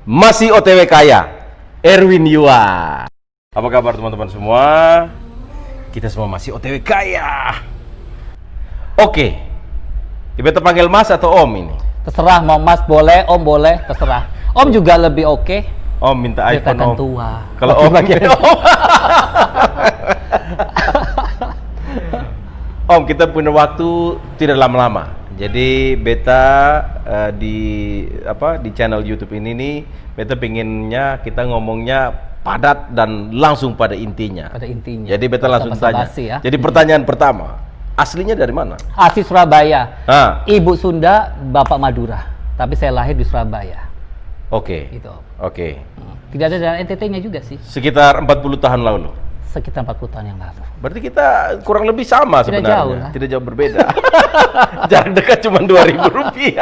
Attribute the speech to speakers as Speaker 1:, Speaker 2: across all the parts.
Speaker 1: Masih OTW Kaya, Erwin Yua. Apa kabar teman-teman semua? Kita semua masih OTW Kaya. Oke, kita panggil Mas atau Om ini?
Speaker 2: Terserah, mau Mas boleh, Om boleh, terserah. Om juga lebih oke.
Speaker 1: Om minta iPhone Om.
Speaker 2: Tua.
Speaker 1: Kalau Om Om, kita punya waktu tidak lama-lama. Jadi beta di channel YouTube ini nih, beta pinginnya kita ngomongnya padat dan langsung pada intinya.
Speaker 2: Pada intinya.
Speaker 1: Jadi beta langsung tanya.
Speaker 2: Ya.
Speaker 1: Jadi pertanyaan pertama, aslinya dari mana?
Speaker 2: Asli Surabaya.
Speaker 1: Ah.
Speaker 2: Ibu Sunda, Bapak Madura. Tapi saya lahir di Surabaya.
Speaker 1: Oke.
Speaker 2: Gitu.
Speaker 1: Oke.
Speaker 2: Tidak ada daerah NTT-nya juga sih.
Speaker 1: Sekitar 40 tahun lalu.
Speaker 2: Sekitar 40 tahun yang lalu.
Speaker 1: Berarti kita kurang lebih sama
Speaker 2: Tidak
Speaker 1: sebenarnya.
Speaker 2: jauh lah.
Speaker 1: Tidak jauh berbeda. Jarak dekat cuma Rp2.000.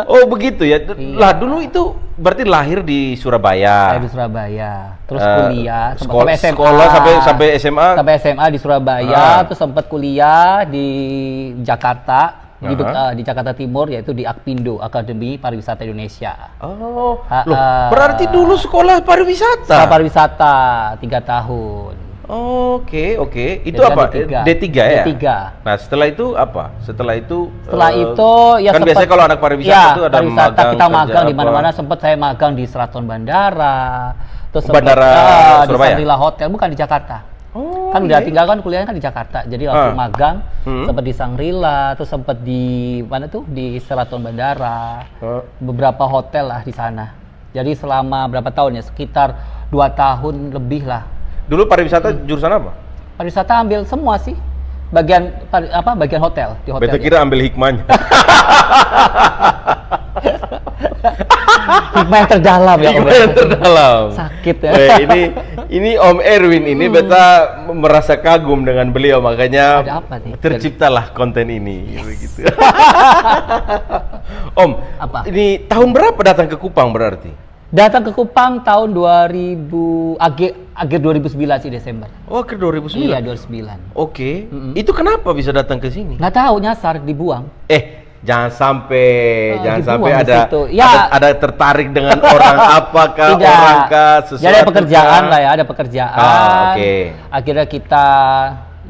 Speaker 1: Oh begitu ya.
Speaker 2: Iya.
Speaker 1: Lah dulu itu berarti lahir di Surabaya.
Speaker 2: Saya di Surabaya. Terus kuliah
Speaker 1: sekolah,
Speaker 2: sampai SMA.
Speaker 1: Sekolah sampai SMA.
Speaker 2: Sampai SMA di Surabaya, terus sempat kuliah di Jakarta. Di Jakarta Timur, yaitu di Akpindo, Akademi Pariwisata Indonesia.
Speaker 1: Oh, loh, berarti dulu sekolah pariwisata?
Speaker 2: Sekolah pariwisata 3 tahun.
Speaker 1: Oke. Itu
Speaker 2: Jadi
Speaker 1: apa?
Speaker 2: D3.
Speaker 1: D3 ya?
Speaker 2: D3.
Speaker 1: Nah, setelah itu apa? Setelah itu
Speaker 2: Ya
Speaker 1: kan biasanya kalau anak pariwisata itu ada
Speaker 2: pariwisata,
Speaker 1: magang,
Speaker 2: kita magang
Speaker 1: kerja
Speaker 2: di mana-mana. Sempat saya magang di Sheraton Bandara. Terus
Speaker 1: Bandara
Speaker 2: sempat,
Speaker 1: Surabaya?
Speaker 2: di Shangri-La Hotel, bukan di Jakarta.
Speaker 1: Oh,
Speaker 2: Kan udah tinggal kan kuliahnya kan di Jakarta, jadi waktu magang sempat di Shangri-La, terus sempat di mana tuh di Sheraton Bandara, beberapa hotel lah di sana. Jadi selama berapa tahun ya, sekitar 2 tahun lebih lah.
Speaker 1: Dulu pariwisata jurusan apa?
Speaker 2: Pariwisata ambil semua sih, bagian hotel di hotel.
Speaker 1: Beta kira ambil hikmahnya.
Speaker 2: Hikmah yang terdalam ya Om.
Speaker 1: Hikmah yang terdalam.
Speaker 2: Sakit ya.
Speaker 1: Ini Om Erwin ini beta merasa kagum dengan beliau, makanya
Speaker 2: Ada apa nih?
Speaker 1: terciptalah konten ini. Begitu. Om,
Speaker 2: Apa?
Speaker 1: ini tahun berapa datang ke Kupang berarti?
Speaker 2: Datang ke Kupang tahun 2000 akhir 2009 sih, Desember.
Speaker 1: Oh, ke 2009.
Speaker 2: Iya, 2009.
Speaker 1: Oke. Itu kenapa bisa datang ke sini?
Speaker 2: Nggak tahu, nyasar, dibuang.
Speaker 1: Jangan sampai
Speaker 2: dibuang di
Speaker 1: ada
Speaker 2: situ. Ya.
Speaker 1: ada tertarik dengan orang apakah
Speaker 2: Tidak.
Speaker 1: orang kah sesuatu.
Speaker 2: Jadi ada pekerjaan
Speaker 1: kah?
Speaker 2: lah ya, ada pekerjaan.
Speaker 1: Oke.
Speaker 2: Akhirnya kita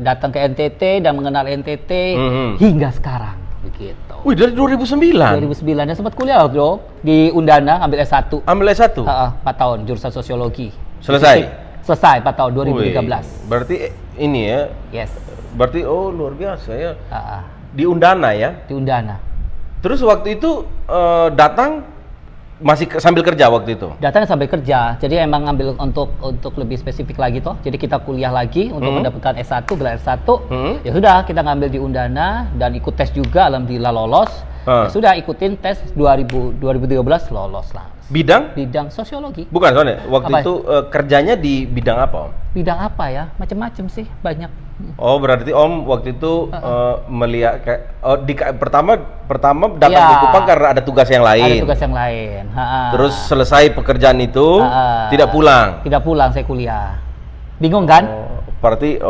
Speaker 2: datang ke NTT dan mengenal NTT hingga sekarang begitu.
Speaker 1: Wih, dari 2009.
Speaker 2: 2009 dan sempat kuliah loh, Bro, di Undana ambil S1.
Speaker 1: Ambil S1?
Speaker 2: 4 tahun jurusan sosiologi.
Speaker 1: Selesai?
Speaker 2: Selesai 4 tahun 2013.
Speaker 1: Wih, berarti ini ya.
Speaker 2: Yes.
Speaker 1: Berarti luar biasa ya.
Speaker 2: Uh-uh.
Speaker 1: Di Undana ya.
Speaker 2: Di Undana.
Speaker 1: Terus waktu itu datang masih sambil kerja waktu itu.
Speaker 2: Datang sampai kerja. Jadi emang ambil untuk lebih spesifik lagi toh. Jadi kita kuliah lagi untuk mendapatkan S1, gelar S1. Ya sudah, kita ngambil di Undana dan ikut tes juga, alhamdulillah lolos. Ya sudah, ikutin tes 2013 lolos lah.
Speaker 1: Bidang
Speaker 2: sosiologi.
Speaker 1: Bukan, soalnya waktu
Speaker 2: Apa?
Speaker 1: itu kerjanya di bidang apa, Om?
Speaker 2: Bidang apa ya? Macam-macam sih, banyak.
Speaker 1: Oh, berarti Om waktu itu melihat pertama datang
Speaker 2: Ya.
Speaker 1: ke Kupang karena ada tugas yang lain.
Speaker 2: Ada tugas yang lain.
Speaker 1: Terus selesai pekerjaan itu tidak pulang.
Speaker 2: Tidak pulang, saya kuliah. Bingung kan?
Speaker 1: Berarti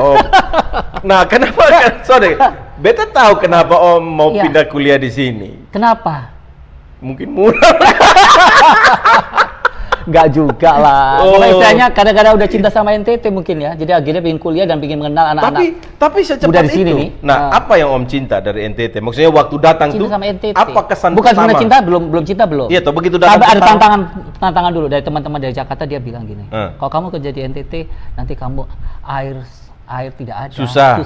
Speaker 1: nah, kenapa kan? Sorry. Beta tahu kenapa Om mau
Speaker 2: Iya.
Speaker 1: pindah kuliah di sini.
Speaker 2: Kenapa?
Speaker 1: Mungkin murah.
Speaker 2: Enggak juga lah. Istilahnya kadang-kadang udah cinta sama NTT mungkin ya. Jadi akhirnya pengen kuliah dan pengen mengenal anak-anak.
Speaker 1: Tapi secepat
Speaker 2: muda di sini
Speaker 1: itu.
Speaker 2: nih.
Speaker 1: Nah, apa yang Om cinta dari NTT? Maksudnya waktu datang
Speaker 2: Cinta
Speaker 1: tuh
Speaker 2: sama NTT.
Speaker 1: apa kesan
Speaker 2: Bukan
Speaker 1: pertama?
Speaker 2: sebenarnya cinta, belum cinta belum.
Speaker 1: Iya, toh begitu datang.
Speaker 2: Ada tantangan dulu dari teman-teman dari Jakarta, dia bilang gini. Kalau kamu kerja di NTT, nanti kamu air tidak ada.
Speaker 1: Susah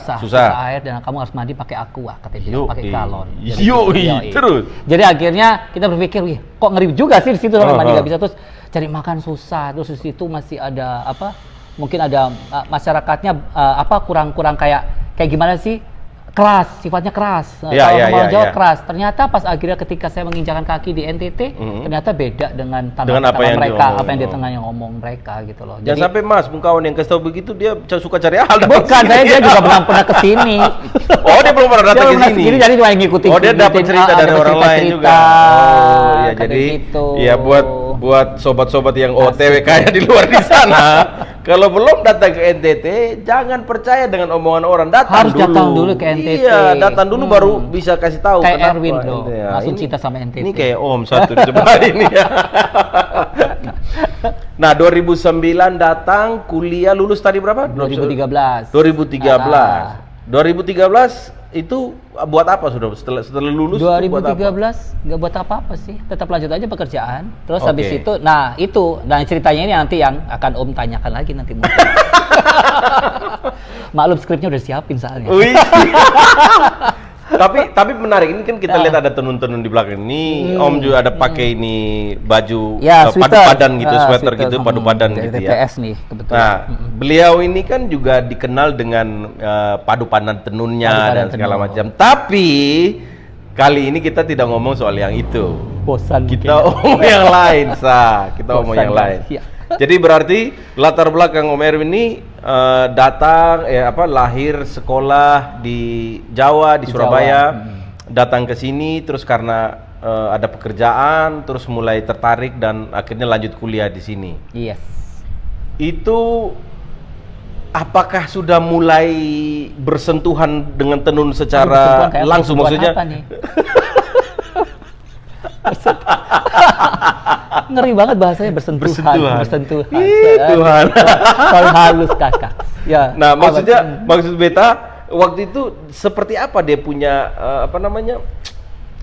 Speaker 2: air dan kamu harus mandi pakai aqua, katanya bilang, pakai galon.
Speaker 1: Terus.
Speaker 2: Jadi akhirnya kita berpikir, wih, kok ngeri juga sih di situ mandi nggak bisa, terus cari makan susah, terus di situ masih ada mungkin ada masyarakatnya kurang kayak gimana sih, keras, sifatnya keras. Kalau ngomong Jawa keras. Ternyata pas akhirnya ketika saya menginjakan kaki di NTT, ternyata beda dengan
Speaker 1: apa yang
Speaker 2: mereka, apa yang dia tengah ngomong mereka gitu loh.
Speaker 1: Jangan sampai Mas, kawan yang kasih tahu begitu dia suka cari hal.
Speaker 2: Bukan, dia juga pernah kesini.
Speaker 1: Oh, dia belum pernah datang ke sini.
Speaker 2: Jadi cuma ngikutin.
Speaker 1: Oh, dia dapat cerita dari orang lain juga. Oh, ya jadi
Speaker 2: gitu.
Speaker 1: ya buat sobat-sobat yang OTW kayak di luar di sana, kalau belum datang ke NTT, jangan percaya dengan omongan orang.
Speaker 2: Harus datang dulu ke NTT.
Speaker 1: Iya, datang dulu baru bisa kasih tahu.
Speaker 2: Kayak Erwin bro,
Speaker 1: Ya,
Speaker 2: langsung
Speaker 1: ini-
Speaker 2: cinta sama NTT.
Speaker 1: Ini kayak Om satu di sebelah ini ya. Nah, 2009 datang kuliah, lulus tadi berapa?
Speaker 2: 2013.
Speaker 1: 2013. 2013 itu buat apa sudah setelah lulus? itu buat apa?
Speaker 2: 2013 nggak buat apa-apa sih, tetap lanjut aja pekerjaan. Terus habis
Speaker 1: Oke.
Speaker 2: itu, nah ceritanya ini nanti yang akan Om tanyakan lagi nanti. mungkin. Maklum skripnya udah siapin soalnya.
Speaker 1: Wih. tapi menarik, ini kan kita lihat ada tenun-tenun di belakang ini. Om juga ada pakai ini baju
Speaker 2: Ya,
Speaker 1: padu
Speaker 2: sweater.
Speaker 1: padan gitu, sweater
Speaker 2: Sweater.
Speaker 1: gitu, padu padan
Speaker 2: Dari
Speaker 1: gitu ya.
Speaker 2: TPS nih kebetulan.
Speaker 1: Nah, beliau ini kan juga dikenal dengan padu padan tenunnya
Speaker 2: Padu padan
Speaker 1: dan segala
Speaker 2: tenun.
Speaker 1: macam. Tapi kali ini kita tidak ngomong soal yang itu.
Speaker 2: Bosan
Speaker 1: Kita omong yang lain, Kita omong
Speaker 2: Bosan,
Speaker 1: yang lain.
Speaker 2: iya.
Speaker 1: Jadi berarti latar belakang Om Erwin ini datang lahir sekolah di Jawa, di
Speaker 2: Di
Speaker 1: Surabaya.
Speaker 2: Jawa.
Speaker 1: Datang ke sini terus karena ada pekerjaan, terus mulai tertarik dan akhirnya lanjut kuliah di sini.
Speaker 2: Yes.
Speaker 1: Itu apakah sudah mulai bersentuhan dengan tenun secara
Speaker 2: Bersentuhan kayak
Speaker 1: langsung,
Speaker 2: perempuan
Speaker 1: maksudnya?
Speaker 2: apa nih? Ngeri banget bahasanya, bersentuhan.
Speaker 1: Bersentuhan. Ih, Tuhan.
Speaker 2: Kalau halus kakak. Ya.
Speaker 1: Nah, maksud beta waktu itu seperti apa dia punya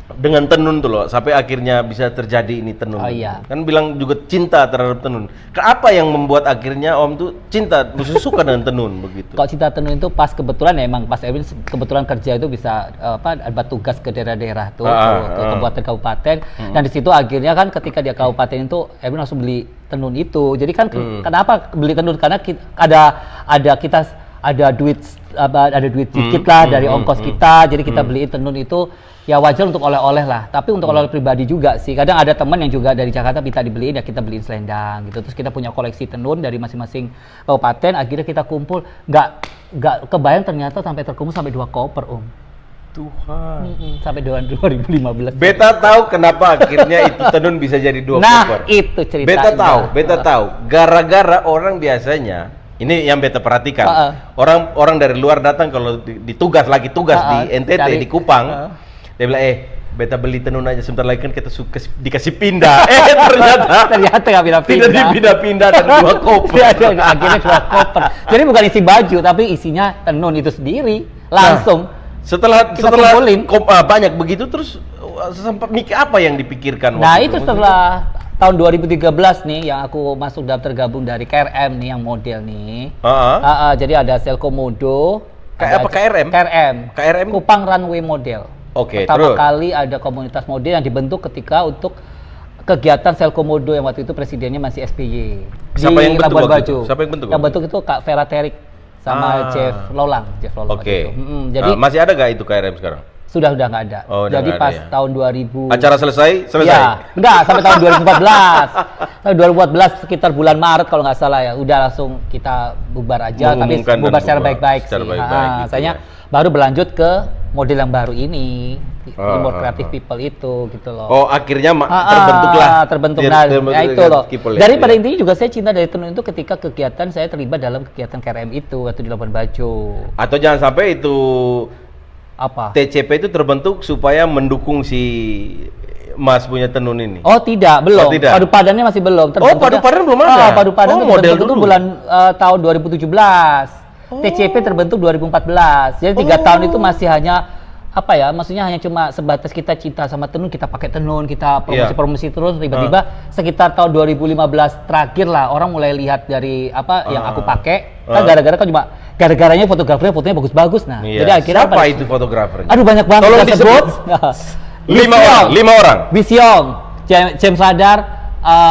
Speaker 1: dengan tenun tuh loh, sampai akhirnya bisa terjadi ini tenun.
Speaker 2: Oh, iya.
Speaker 1: Kan bilang juga cinta terhadap tenun. Apa yang membuat akhirnya Om tuh cinta, maksudnya suka dengan tenun begitu?
Speaker 2: Kalau cinta tenun itu pas kebetulan ya, emang pas Erwin kebetulan kerja itu bisa ada tugas ke daerah-daerah tuh, ke kabupaten-kabupaten, dan di situ akhirnya kan ketika dia kabupaten itu Erwin langsung beli tenun itu. Jadi kan kenapa beli tenun, karena ada duit sedikit lah dari ongkos kita, jadi kita beliin tenun itu ya wajar untuk oleh-oleh lah, tapi untuk oleh-oleh pribadi juga sih. Kadang ada teman yang juga dari Jakarta minta dibeliin, ya kita beliin selendang gitu. Terus kita punya koleksi tenun dari masing-masing kabupaten, akhirnya kita kumpul, nggak kebayang ternyata sampai terkumpul sampai 2 koper Om.
Speaker 1: Tuhan.
Speaker 2: Sampai 2015.
Speaker 1: Beta tahu kenapa akhirnya itu tenun bisa jadi 2
Speaker 2: Nah,
Speaker 1: koper.
Speaker 2: itu ceritanya.
Speaker 1: Beta tahu. Gara-gara orang biasanya, ini yang beta perhatikan. Orang dari luar datang kalau ditugas di NTT, di Kupang. Dia bilang, beta beli tenun aja, sebentar lagi kan kita dikasih pindah. Ternyata
Speaker 2: nggak pindah-pindah.
Speaker 1: tidak dipindah-pindah dan 2 koper.
Speaker 2: Akhirnya 2 koper. Jadi bukan isi baju, tapi isinya tenun itu sendiri. Langsung.
Speaker 1: Setelah
Speaker 2: kumpulin.
Speaker 1: banyak begitu, terus sempat mikir apa yang dipikirkan?
Speaker 2: Nah,
Speaker 1: waktu
Speaker 2: itu setelah tahun 2013 nih yang aku masuk daftar gabung dari KRM nih, yang model nih. Jadi ada Selkomodo.
Speaker 1: Kayak apa KRM? KRM?
Speaker 2: Kupang Runway Model.
Speaker 1: Oke,
Speaker 2: Pertama
Speaker 1: terus?
Speaker 2: kali ada komunitas model yang dibentuk ketika untuk kegiatan Selkomodo yang waktu itu presidennya masih SBY.
Speaker 1: Siapa yang bentuk
Speaker 2: Labuan
Speaker 1: waktu
Speaker 2: Bajo.
Speaker 1: itu? Siapa yang bentuk
Speaker 2: Yang
Speaker 1: waktu
Speaker 2: bentuk itu Kak Vera Terik sama Jeff Lolang.
Speaker 1: Oke.
Speaker 2: Jadi
Speaker 1: masih ada gak itu KRM sekarang?
Speaker 2: sudah nggak ada.
Speaker 1: Oh, udah
Speaker 2: Jadi
Speaker 1: nggak
Speaker 2: pas
Speaker 1: ada ya.
Speaker 2: tahun 2000.
Speaker 1: Acara selesai?
Speaker 2: Ya, enggak, sampai tahun 2014. Tahun 2014 sekitar bulan Maret kalau nggak salah ya, udah langsung kita bubar aja, tapi
Speaker 1: Mengumumkan dan
Speaker 2: bubar secara
Speaker 1: bubar
Speaker 2: baik-baik
Speaker 1: secara
Speaker 2: sih.
Speaker 1: baik-baik gitu
Speaker 2: Saya
Speaker 1: ya.
Speaker 2: baru berlanjut ke model yang baru ini, Timur
Speaker 1: Ah,
Speaker 2: Creative People itu gitu loh.
Speaker 1: Oh, akhirnya terbentuklah.
Speaker 2: Terbentuk.
Speaker 1: Dia
Speaker 2: Nah,
Speaker 1: terbentuk
Speaker 2: ya itu
Speaker 1: dengan
Speaker 2: loh.
Speaker 1: People
Speaker 2: Dari
Speaker 1: itu
Speaker 2: pada
Speaker 1: ya.
Speaker 2: intinya juga saya cinta dari tenun itu ketika kegiatan saya terlibat dalam kegiatan KRM itu waktu di Labuan Bajo.
Speaker 1: Atau jangan sampai itu
Speaker 2: Apa?
Speaker 1: TCP itu terbentuk supaya mendukung si Mas punya tenun ini.
Speaker 2: Oh tidak, belum.
Speaker 1: Oh, tidak.
Speaker 2: Padu padannya masih belum.
Speaker 1: Oh, padu padan belum ada?
Speaker 2: Padu padan
Speaker 1: Oh,
Speaker 2: itu
Speaker 1: model
Speaker 2: terbentuk
Speaker 1: dulu.
Speaker 2: bulan tahun 2017. TCP terbentuk 2014. Jadi 3 tahun itu masih hanya apa ya? Maksudnya hanya cuma sebatas kita cinta sama tenun, kita pakai tenun, kita promosi terus. Tiba-tiba sekitar tahun 2015 terakhir lah orang mulai lihat dari apa yang aku pakai. Kan gara-garanya fotonya bagus-bagus. Nah,
Speaker 1: Iya.
Speaker 2: jadi akhirnya
Speaker 1: Siapa itu fotografernya?
Speaker 2: Aduh banyak banget.
Speaker 1: Tolong
Speaker 2: kita sebut.
Speaker 1: disebut. 5 orang.
Speaker 2: Wisiong, James Radar,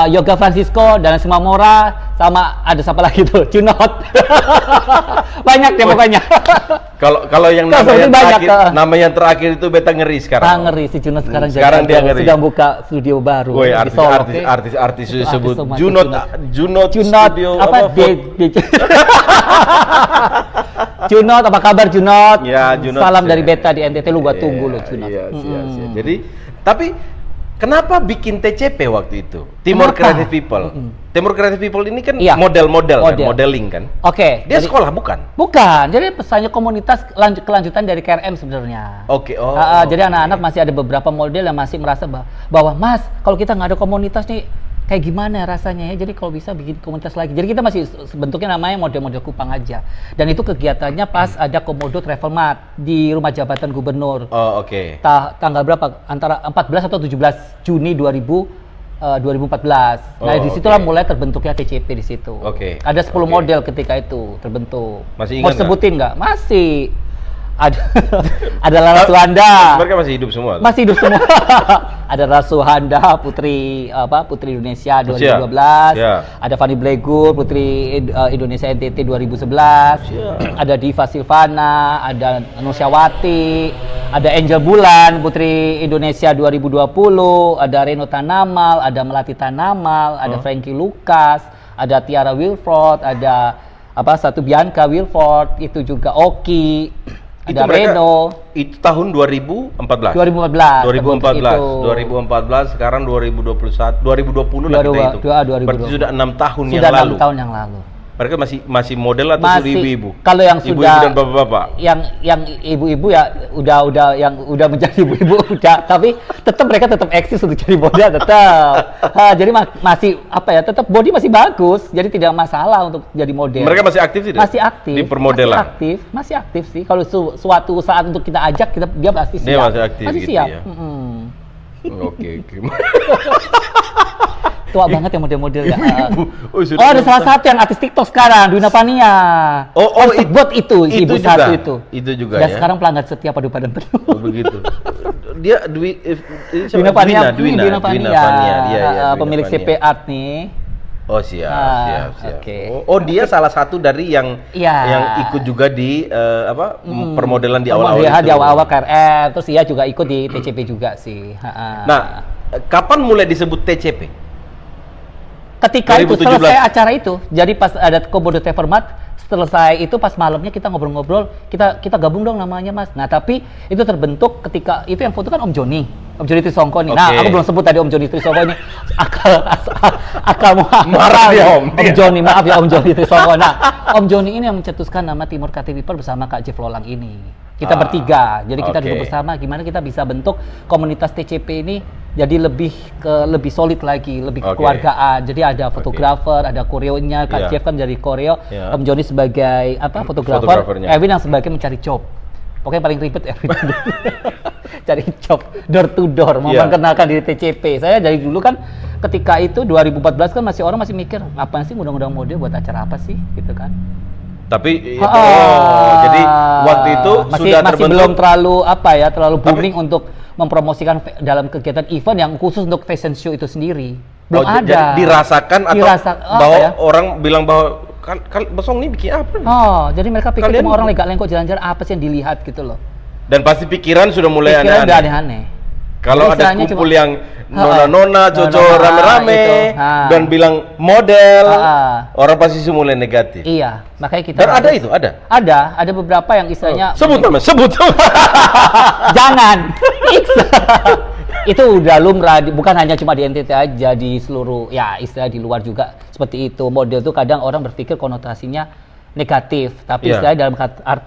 Speaker 2: Yoga Francisco, dan semua Mora, sama ada siapa lagi tuh, Junot. Banyak deh pokoknya.
Speaker 1: Kalau yang
Speaker 2: Kalau seperti banyak,
Speaker 1: nama yang terakhir itu beta ngeri sekarang.
Speaker 2: Ngeri si Junot sekarang
Speaker 1: dia ngeri.
Speaker 2: sedang buka studio baru.
Speaker 1: Woi,
Speaker 2: di Solo,
Speaker 1: artis disebut
Speaker 2: semua,
Speaker 1: Junot studio
Speaker 2: apa? Junot, apa kabar Junot?
Speaker 1: Ya, Junot.
Speaker 2: Salam dari beta di NTT, lu gua tunggu lu Junot.
Speaker 1: Iya. Jadi tapi Kenapa bikin TCP waktu itu? Timur
Speaker 2: Kenapa?
Speaker 1: Creative People. Timur Creative People ini kan
Speaker 2: Iya.
Speaker 1: model-model kan,
Speaker 2: Model.
Speaker 1: modeling kan.
Speaker 2: Oke.
Speaker 1: Dia
Speaker 2: jadi-
Speaker 1: sekolah bukan?
Speaker 2: Bukan, jadi pesannya komunitas kelanjutan dari KRM sebenarnya.
Speaker 1: Oke, oh.
Speaker 2: Jadi anak-anak masih ada beberapa model yang masih merasa bahwa Mas, kalau kita nggak ada komunitas nih, kayak gimana rasanya ya? Jadi kalau bisa bikin komunitas lagi. Jadi kita masih bentuknya namanya model-model Kupang aja. Dan itu kegiatannya pas ada Komodo Travel Mart di Rumah Jabatan Gubernur.
Speaker 1: Oh, oke.
Speaker 2: Tanggal berapa? Antara 14 atau 17 Juni 2014. Nah,
Speaker 1: Oh,
Speaker 2: disitulah
Speaker 1: oke.
Speaker 2: mulai terbentuknya TCP di situ.
Speaker 1: Oke.
Speaker 2: Ada 10
Speaker 1: Oke.
Speaker 2: model ketika itu terbentuk.
Speaker 1: Masih
Speaker 2: Mau
Speaker 1: ingat
Speaker 2: sebutin nggak? Masih. Ada ada Lara Suhanda.
Speaker 1: Mereka masih hidup semua.
Speaker 2: Masih hidup semua. Ada Lara Suhanda, Putri Indonesia 2012.
Speaker 1: Siap.
Speaker 2: Ada Fanny Blegur, Putri Indonesia NTT 2011.
Speaker 1: Siap.
Speaker 2: Ada Diva Silvana, ada Nusyawati, ada Angel Bulan, Putri Indonesia 2020, ada Reno Tanamal, ada Melati Tanamal, ada Frankie Lucas, ada Tiara Wilford, ada satu Bianca Wilford, itu juga Oki, ada Reno.
Speaker 1: Itu tahun 2014.
Speaker 2: 2014.
Speaker 1: 2014.
Speaker 2: Itu.
Speaker 1: 2014 sekarang 2021 2020 lah kita itu.
Speaker 2: 2020.
Speaker 1: Berarti sudah 6 tahun
Speaker 2: Sudah
Speaker 1: yang
Speaker 2: 6
Speaker 1: lalu.
Speaker 2: tahun yang lalu.
Speaker 1: Mereka masih model atau sudah
Speaker 2: Masih.
Speaker 1: ibu-ibu?
Speaker 2: Kalau yang
Speaker 1: ibu-ibu
Speaker 2: sudah
Speaker 1: dan bapak-bapak.
Speaker 2: yang ibu-ibu ya udah menjadi ibu-ibu udah, tapi mereka tetap eksis untuk jadi model tetap. Jadi masih tetap body masih bagus, jadi tidak masalah untuk jadi model.
Speaker 1: Mereka masih aktif tidak?
Speaker 2: Masih aktif.
Speaker 1: Di permodelan.
Speaker 2: Masih aktif sih. Kalau suatu saat untuk kita ajak, dia pasti siap.
Speaker 1: Dia masih aktif
Speaker 2: Masih
Speaker 1: gitu
Speaker 2: siap.
Speaker 1: ya? Oke.
Speaker 2: Tua banget ya model-model ya.
Speaker 1: Oh, sudah
Speaker 2: ada salah satu yang artis TikTok sekarang, Dwina Pania. Buat itu ibu
Speaker 1: juga.
Speaker 2: satu itu.
Speaker 1: Itu juga
Speaker 2: Dan
Speaker 1: ya.
Speaker 2: sekarang pelanggan setia Padu Padan Penuh.
Speaker 1: Oh, begitu. Dia
Speaker 2: Dwina Pania,
Speaker 1: Dwina Pania. Dia,
Speaker 2: pemilik
Speaker 1: Dwina
Speaker 2: CP
Speaker 1: Pania.
Speaker 2: Art nih.
Speaker 1: Oh, siap.
Speaker 2: oke.
Speaker 1: Oh, dia salah satu dari yang
Speaker 2: Iya.
Speaker 1: yang ikut juga di permodelan di awal-awal
Speaker 2: Dia
Speaker 1: itu.
Speaker 2: di awal-awal KRM, terus dia juga ikut di TCP juga sih.
Speaker 1: Nah, kapan mulai disebut TCP?
Speaker 2: Ketika itu
Speaker 1: 2017.
Speaker 2: selesai acara itu, jadi pas ada Komodo Tevermat, selesai itu pas malamnya kita ngobrol-ngobrol, kita gabung dong namanya Mas. Nah tapi itu terbentuk ketika itu yang foto kan Om Joni Trisongko nih. Nah
Speaker 1: Oke.
Speaker 2: aku belum sebut tadi Om Joni Trisongko ini akal
Speaker 1: Marah ya, Om.
Speaker 2: Om Joni, maaf ya Om Joni Trisongko. Nah Om Joni ini yang mencetuskan nama Timur Creative People bersama Kak Jeff Lolang ini. Kita bertiga, jadi kita
Speaker 1: oke.
Speaker 2: duduk bersama gimana kita bisa bentuk komunitas TCP ini jadi lebih solid lagi, lebih
Speaker 1: Oke.
Speaker 2: kekeluargaan. Jadi ada fotografer, ada koreonya, Kak
Speaker 1: Iya.
Speaker 2: Jeff kan jadi koreo,
Speaker 1: Iya.
Speaker 2: Om Joni sebagai fotografer,
Speaker 1: Fotografernya.
Speaker 2: Erwin yang sebagai mencari job. Pokoknya paling ribet Erwin. Cari job door to door,
Speaker 1: Iya.
Speaker 2: memperkenalkan diri TCP. Saya dari dulu kan ketika itu 2014 kan orang masih mikir, apa sih undang-undang model buat acara apa sih gitu kan.
Speaker 1: Tapi jadi waktu itu sudah
Speaker 2: masih
Speaker 1: terbentuk.
Speaker 2: belum terlalu booming untuk mempromosikan dalam kegiatan event yang khusus untuk fashion show itu sendiri. Belum ada.
Speaker 1: Jadi dirasakan atau bahwa
Speaker 2: ya?
Speaker 1: orang bilang bahwa kan Bosong ini bikin apa? nih?
Speaker 2: Jadi mereka pikir
Speaker 1: Kalian-
Speaker 2: cuma orang legal kok jalan-jalan apa sih yang dilihat gitu loh.
Speaker 1: Dan pasti pikiran sudah mulai
Speaker 2: Pikiran udah
Speaker 1: aneh-aneh.
Speaker 2: aneh-aneh.
Speaker 1: Kalau
Speaker 2: Jadi
Speaker 1: ada
Speaker 2: istilahnya
Speaker 1: kumpul
Speaker 2: cuma-
Speaker 1: yang nona-nona,
Speaker 2: itu.
Speaker 1: coco rame-rame dan bilang model, orang pasti semua mulai negatif.
Speaker 2: Iya, makanya kita
Speaker 1: Dan ada
Speaker 2: harus-
Speaker 1: itu, ada.
Speaker 2: Ada beberapa yang istilahnya
Speaker 1: Sebut nama, sebut.
Speaker 2: jangan. X. Itu udah lumrah, bukan hanya cuma di NTT aja, di seluruh ya istilah di luar juga seperti itu. Model tuh kadang orang berpikir konotasinya negatif, tapi
Speaker 1: Iya.
Speaker 2: istilahnya dalam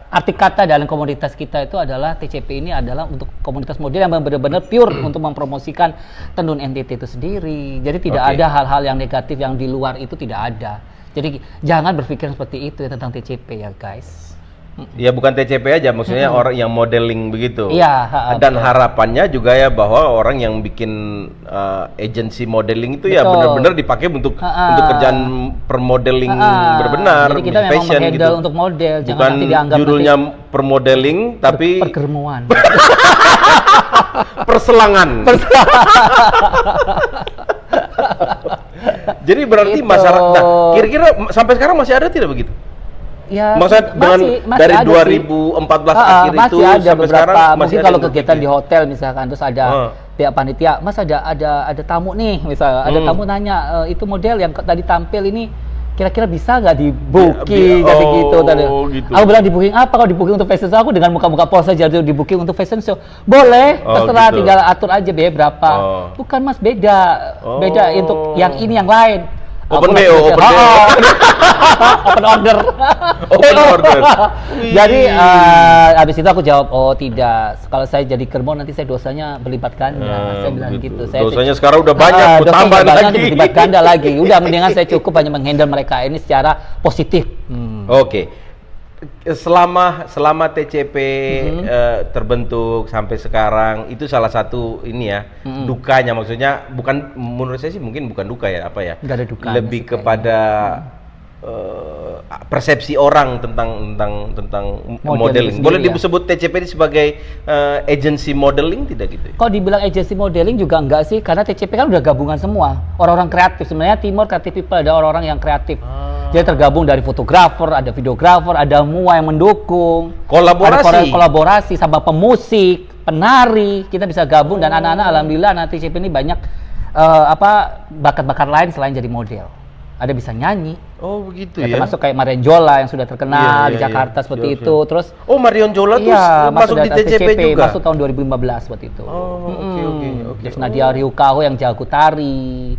Speaker 2: arti kata dalam komunitas kita itu adalah TCP ini adalah untuk komunitas model yang benar-benar pure untuk mempromosikan tenun NTT itu sendiri. Jadi tidak
Speaker 1: Oke.
Speaker 2: ada hal-hal yang negatif yang di luar itu tidak ada. Jadi jangan berpikir seperti itu ya tentang TCP ya guys.
Speaker 1: Ya bukan TCP aja, maksudnya orang yang modeling begitu.
Speaker 2: Iya,
Speaker 1: Dan
Speaker 2: betul.
Speaker 1: harapannya juga ya bahwa orang yang bikin agensi modeling itu ya
Speaker 2: Betul.
Speaker 1: benar-benar dipakai untuk kerjaan permodeling benar-benar,
Speaker 2: Jadi kita memang
Speaker 1: fashion
Speaker 2: menghandle
Speaker 1: gitu.
Speaker 2: untuk model, jangan
Speaker 1: Bukan
Speaker 2: nanti dianggap
Speaker 1: judulnya permodeling tapi
Speaker 2: pergermuan.
Speaker 1: perselangan. Jadi berarti
Speaker 2: Gitu.
Speaker 1: masyarakat. Nah, kira-kira sampai sekarang masih ada tidak begitu?
Speaker 2: Ya,
Speaker 1: Maksudnya dengan
Speaker 2: masih
Speaker 1: dari
Speaker 2: ada
Speaker 1: 2014
Speaker 2: sih.
Speaker 1: akhir itu
Speaker 2: Masih ada
Speaker 1: sampai
Speaker 2: beberapa,
Speaker 1: sekarang masih
Speaker 2: mungkin
Speaker 1: ada
Speaker 2: kalau
Speaker 1: yang
Speaker 2: kegiatan
Speaker 1: berpikir.
Speaker 2: di hotel misalkan, terus ada pihak panitia, Mas ada tamu nih, misalnya ada tamu nanya, itu model yang tadi tampil ini kira-kira bisa nggak di booking kayak gitu tadi.
Speaker 1: Gitu.
Speaker 2: Aku bilang di booking apa? Kalau di booking untuk fashion show aku dengan muka-muka pose aja di booking untuk fashion show. Boleh, terserah
Speaker 1: gitu.
Speaker 2: tinggal atur aja biaya berapa. Bukan Mas, beda untuk yang ini yang lain.
Speaker 1: Open BO.
Speaker 2: Open order.
Speaker 1: Open order.
Speaker 2: Jadi habis itu aku jawab, oh tidak. Kalau saya jadi kerbau nanti saya dosanya berlipat ganda. Saya bilang gitu.
Speaker 1: Dosanya sekarang udah banyak, bertambah lagi.
Speaker 2: Berlipat ganda lagi. Udah mendingan saya cukup hanya menghandle mereka ini secara positif.
Speaker 1: Oke. Selama TCP terbentuk sampai sekarang itu salah satu ini ya dukanya, maksudnya bukan, menurut saya sih mungkin bukan duka ya, apa ya,
Speaker 2: nggak ada dukanya
Speaker 1: lebih kepada persepsi orang tentang modeling. Boleh disebut TCP ini sebagai agency modeling tidak gitu?
Speaker 2: Kalau dibilang agency modeling juga enggak sih, karena TCP kan udah gabungan semua orang-orang kreatif. Sebenarnya Timor Creative People ada orang-orang yang kreatif. Dia tergabung dari fotografer, ada videografer, ada semua yang mendukung. Kolaborasi sama pemusik, penari, kita bisa gabung dan anak-anak alhamdulillah anak TCP ini banyak bakat-bakat lain selain jadi model. Ada bisa nyanyi. Oh begitu ya. Termasuk kayak Marion Jola yang sudah terkenal di Jakarta seperti itu. Terus
Speaker 1: Marion Jola tuh masuk di TCP juga.
Speaker 2: Masuk tahun 2015 seperti itu.
Speaker 1: Oke.
Speaker 2: Terus Nadia Ryukaho yang jago tari.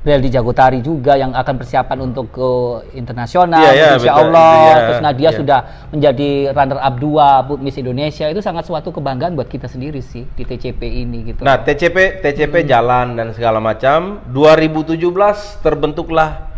Speaker 2: Reldi jago tari juga yang akan persiapan untuk ke internasional, insya Allah. Terus Nadia sudah menjadi runner up 2 Miss Indonesia. Itu sangat suatu kebanggaan buat kita sendiri sih di TCP ini gitu.
Speaker 1: Nah, TCP jalan dan segala macam. 2017 terbentuklah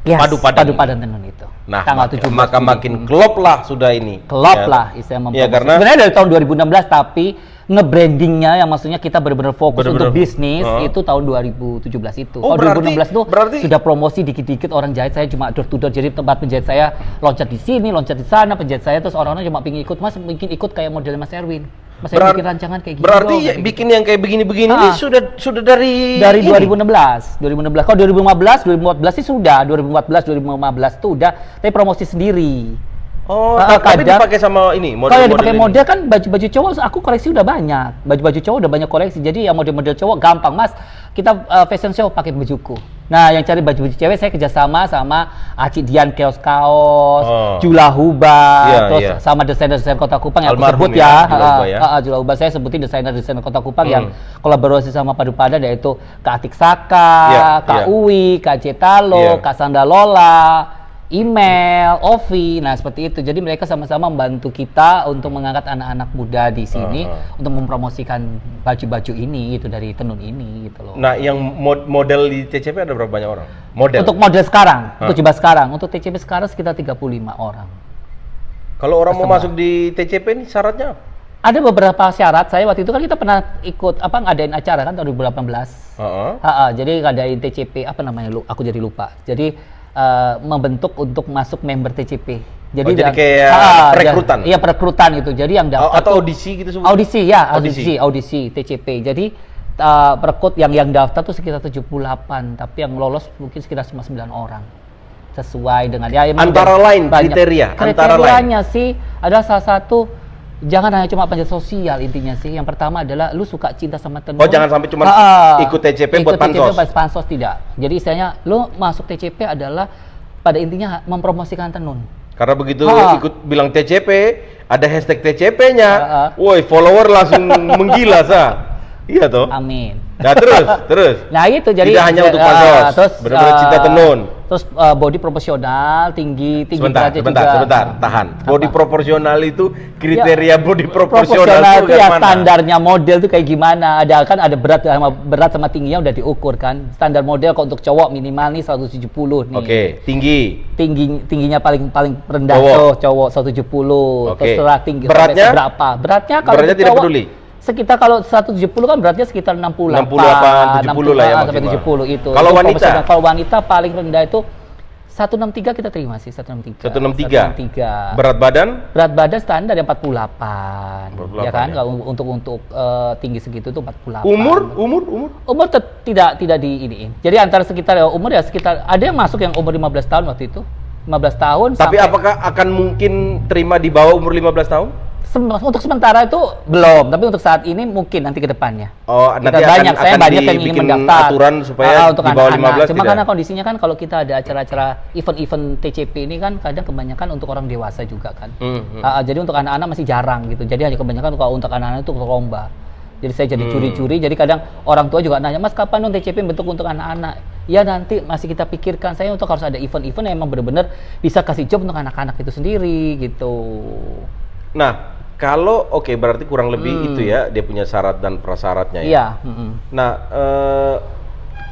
Speaker 1: Padu Padan
Speaker 2: Tenun itu.
Speaker 1: Nah, maka makin klop lah sudah ini.
Speaker 2: Klop lah istilah mempromosi.
Speaker 1: Karena
Speaker 2: sebenarnya dari tahun 2016 tapi nge-brandingnya yang maksudnya kita benar-benar fokus untuk bisnis itu tahun 2017 itu. Oh, 2016 itu sudah promosi dikit-dikit, orang jahit saya cuma door to door, jadi tempat penjahit saya loncat di sini, loncat di sana, penjahit saya terus orang-orang cuma pengen ikut, Mas mungkin ikut kayak model Mas Erwin. Mas Erwin bikin rancangan kayak gitu.
Speaker 1: Berarti bikin yang kayak begini-begini ini sudah dari
Speaker 2: 2016. Kalau 2014 sih sudah, 2014 itu udah tapi promosi sendiri.
Speaker 1: Oh, tapi dipakai sama ini model.
Speaker 2: Kalau dipakai model kan baju cowok aku koleksi udah banyak. Baju cowok udah banyak koleksi. Jadi yang model-model cowok gampang, Mas. Kita fashion show pakai bajuku. Nah, yang cari baju cewek saya kerjasama sama Aci Dian kaos, Jula Huba, terus sama desainer Kota Kupang yang aku sebut Jula Huba saya sebutin desainer Kota Kupang yang kolaborasi sama Padu Padan yaitu Kak Atik Saka, Kak Uwi, Kak Cetalo, Kak Sandalola, email, Ovi, nah seperti itu. Jadi mereka sama-sama membantu kita untuk mengangkat anak-anak muda di sini untuk mempromosikan baju-baju ini gitu dari tenun ini gitu loh.
Speaker 1: Nah, yang model di TCP ada berapa banyak orang?
Speaker 2: Untuk model sekarang, untuk coba sekarang, untuk TCP sekarang sekitar 35 orang.
Speaker 1: Kalau orang mau masuk di TCP ini syaratnya apa?
Speaker 2: Ada beberapa syarat. Saya waktu itu kan kita pernah ikut ngadain acara kan tahun 2018. Jadi ngadain TCP aku jadi lupa. Jadi membentuk untuk masuk member TCP. Jadi
Speaker 1: kayak perekrutan.
Speaker 2: Iya, perekrutan itu. Jadi yang daftar
Speaker 1: atau audisi gitu
Speaker 2: sebutnya. Audisi TCP. Jadi perekrut yang daftar tuh sekitar 78, tapi yang lolos mungkin sekitar 9 orang. Sesuai dengan
Speaker 1: antara lain
Speaker 2: kriterianya sih ada salah satu, jangan hanya cuma panjat sosial intinya sih. Yang pertama adalah lu suka cinta sama tenun. Oh,
Speaker 1: jangan sampai cuma ikut TCP buat pansos.
Speaker 2: Pansos tidak. Jadi istilahnya lu masuk TCP adalah pada intinya mempromosikan tenun.
Speaker 1: Karena begitu ikut bilang TCP, ada hashtag TCP-nya. Woi, follower langsung menggila Iya toh?
Speaker 2: Amin.
Speaker 1: Nah, terus.
Speaker 2: Nah, itu jadi
Speaker 1: tidak hanya untuk pansos, benar-benar cinta tenun.
Speaker 2: Terus body proporsional, tinggi
Speaker 1: sebentar, tahan. Body proporsional itu kriteria body
Speaker 2: proporsional itu ya standarnya model itu kayak gimana? Ada berat sama tingginya udah diukur kan. Standar model kalau untuk cowok minimal nih 170 nih.
Speaker 1: Oke,
Speaker 2: tingginya paling rendah cowok 170. Terus setelah tinggi
Speaker 1: beratnya
Speaker 2: berapa? Beratnya kalau
Speaker 1: beratnya tidak peduli.
Speaker 2: Sekitar kalau 170 kan beratnya sekitar 68,
Speaker 1: 70 lah ya
Speaker 2: sampai 70 itu.
Speaker 1: Kalau wanita?
Speaker 2: Kalau wanita paling rendah itu 163 kita terima sih, 163.
Speaker 1: Berat badan?
Speaker 2: Berat badan standar yang 48. Ya kan? Kalau untuk tinggi segitu itu 48. Umur tidak diiniin. Jadi antara sekitar umur ya sekitar ada yang masuk yang umur 15 tahun waktu itu. 15 tahun.
Speaker 1: Tapi apakah akan mungkin terima di bawah umur 15 tahun?
Speaker 2: Untuk sementara itu belum, tapi untuk saat ini mungkin nanti ke depannya.
Speaker 1: Oh,
Speaker 2: kita
Speaker 1: nanti
Speaker 2: banyak, saya
Speaker 1: akan
Speaker 2: banyak yang ingin
Speaker 1: dibikin
Speaker 2: mendaftar.
Speaker 1: aturan supaya
Speaker 2: untuk
Speaker 1: di bawah
Speaker 2: anak-anak.
Speaker 1: 15
Speaker 2: Cuma
Speaker 1: tidak?
Speaker 2: karena kondisinya kan kalau kita ada acara-acara event-event TCP ini kan kadang kebanyakan untuk orang dewasa juga kan. Jadi untuk anak-anak masih jarang gitu. Jadi hanya kebanyakan kalau untuk anak-anak itu untuk lomba. Jadi saya jadi curi-curi, jadi kadang orang tua juga nanya, Mas kapan dong TCP bentuk untuk anak-anak? Ya nanti masih kita pikirkan, saya untuk harus ada event-event yang emang benar-benar bisa kasih job untuk anak-anak itu sendiri gitu.
Speaker 1: Nah, kalau berarti kurang lebih itu ya, dia punya syarat dan prasyaratnya ya.
Speaker 2: Iya.
Speaker 1: Nah,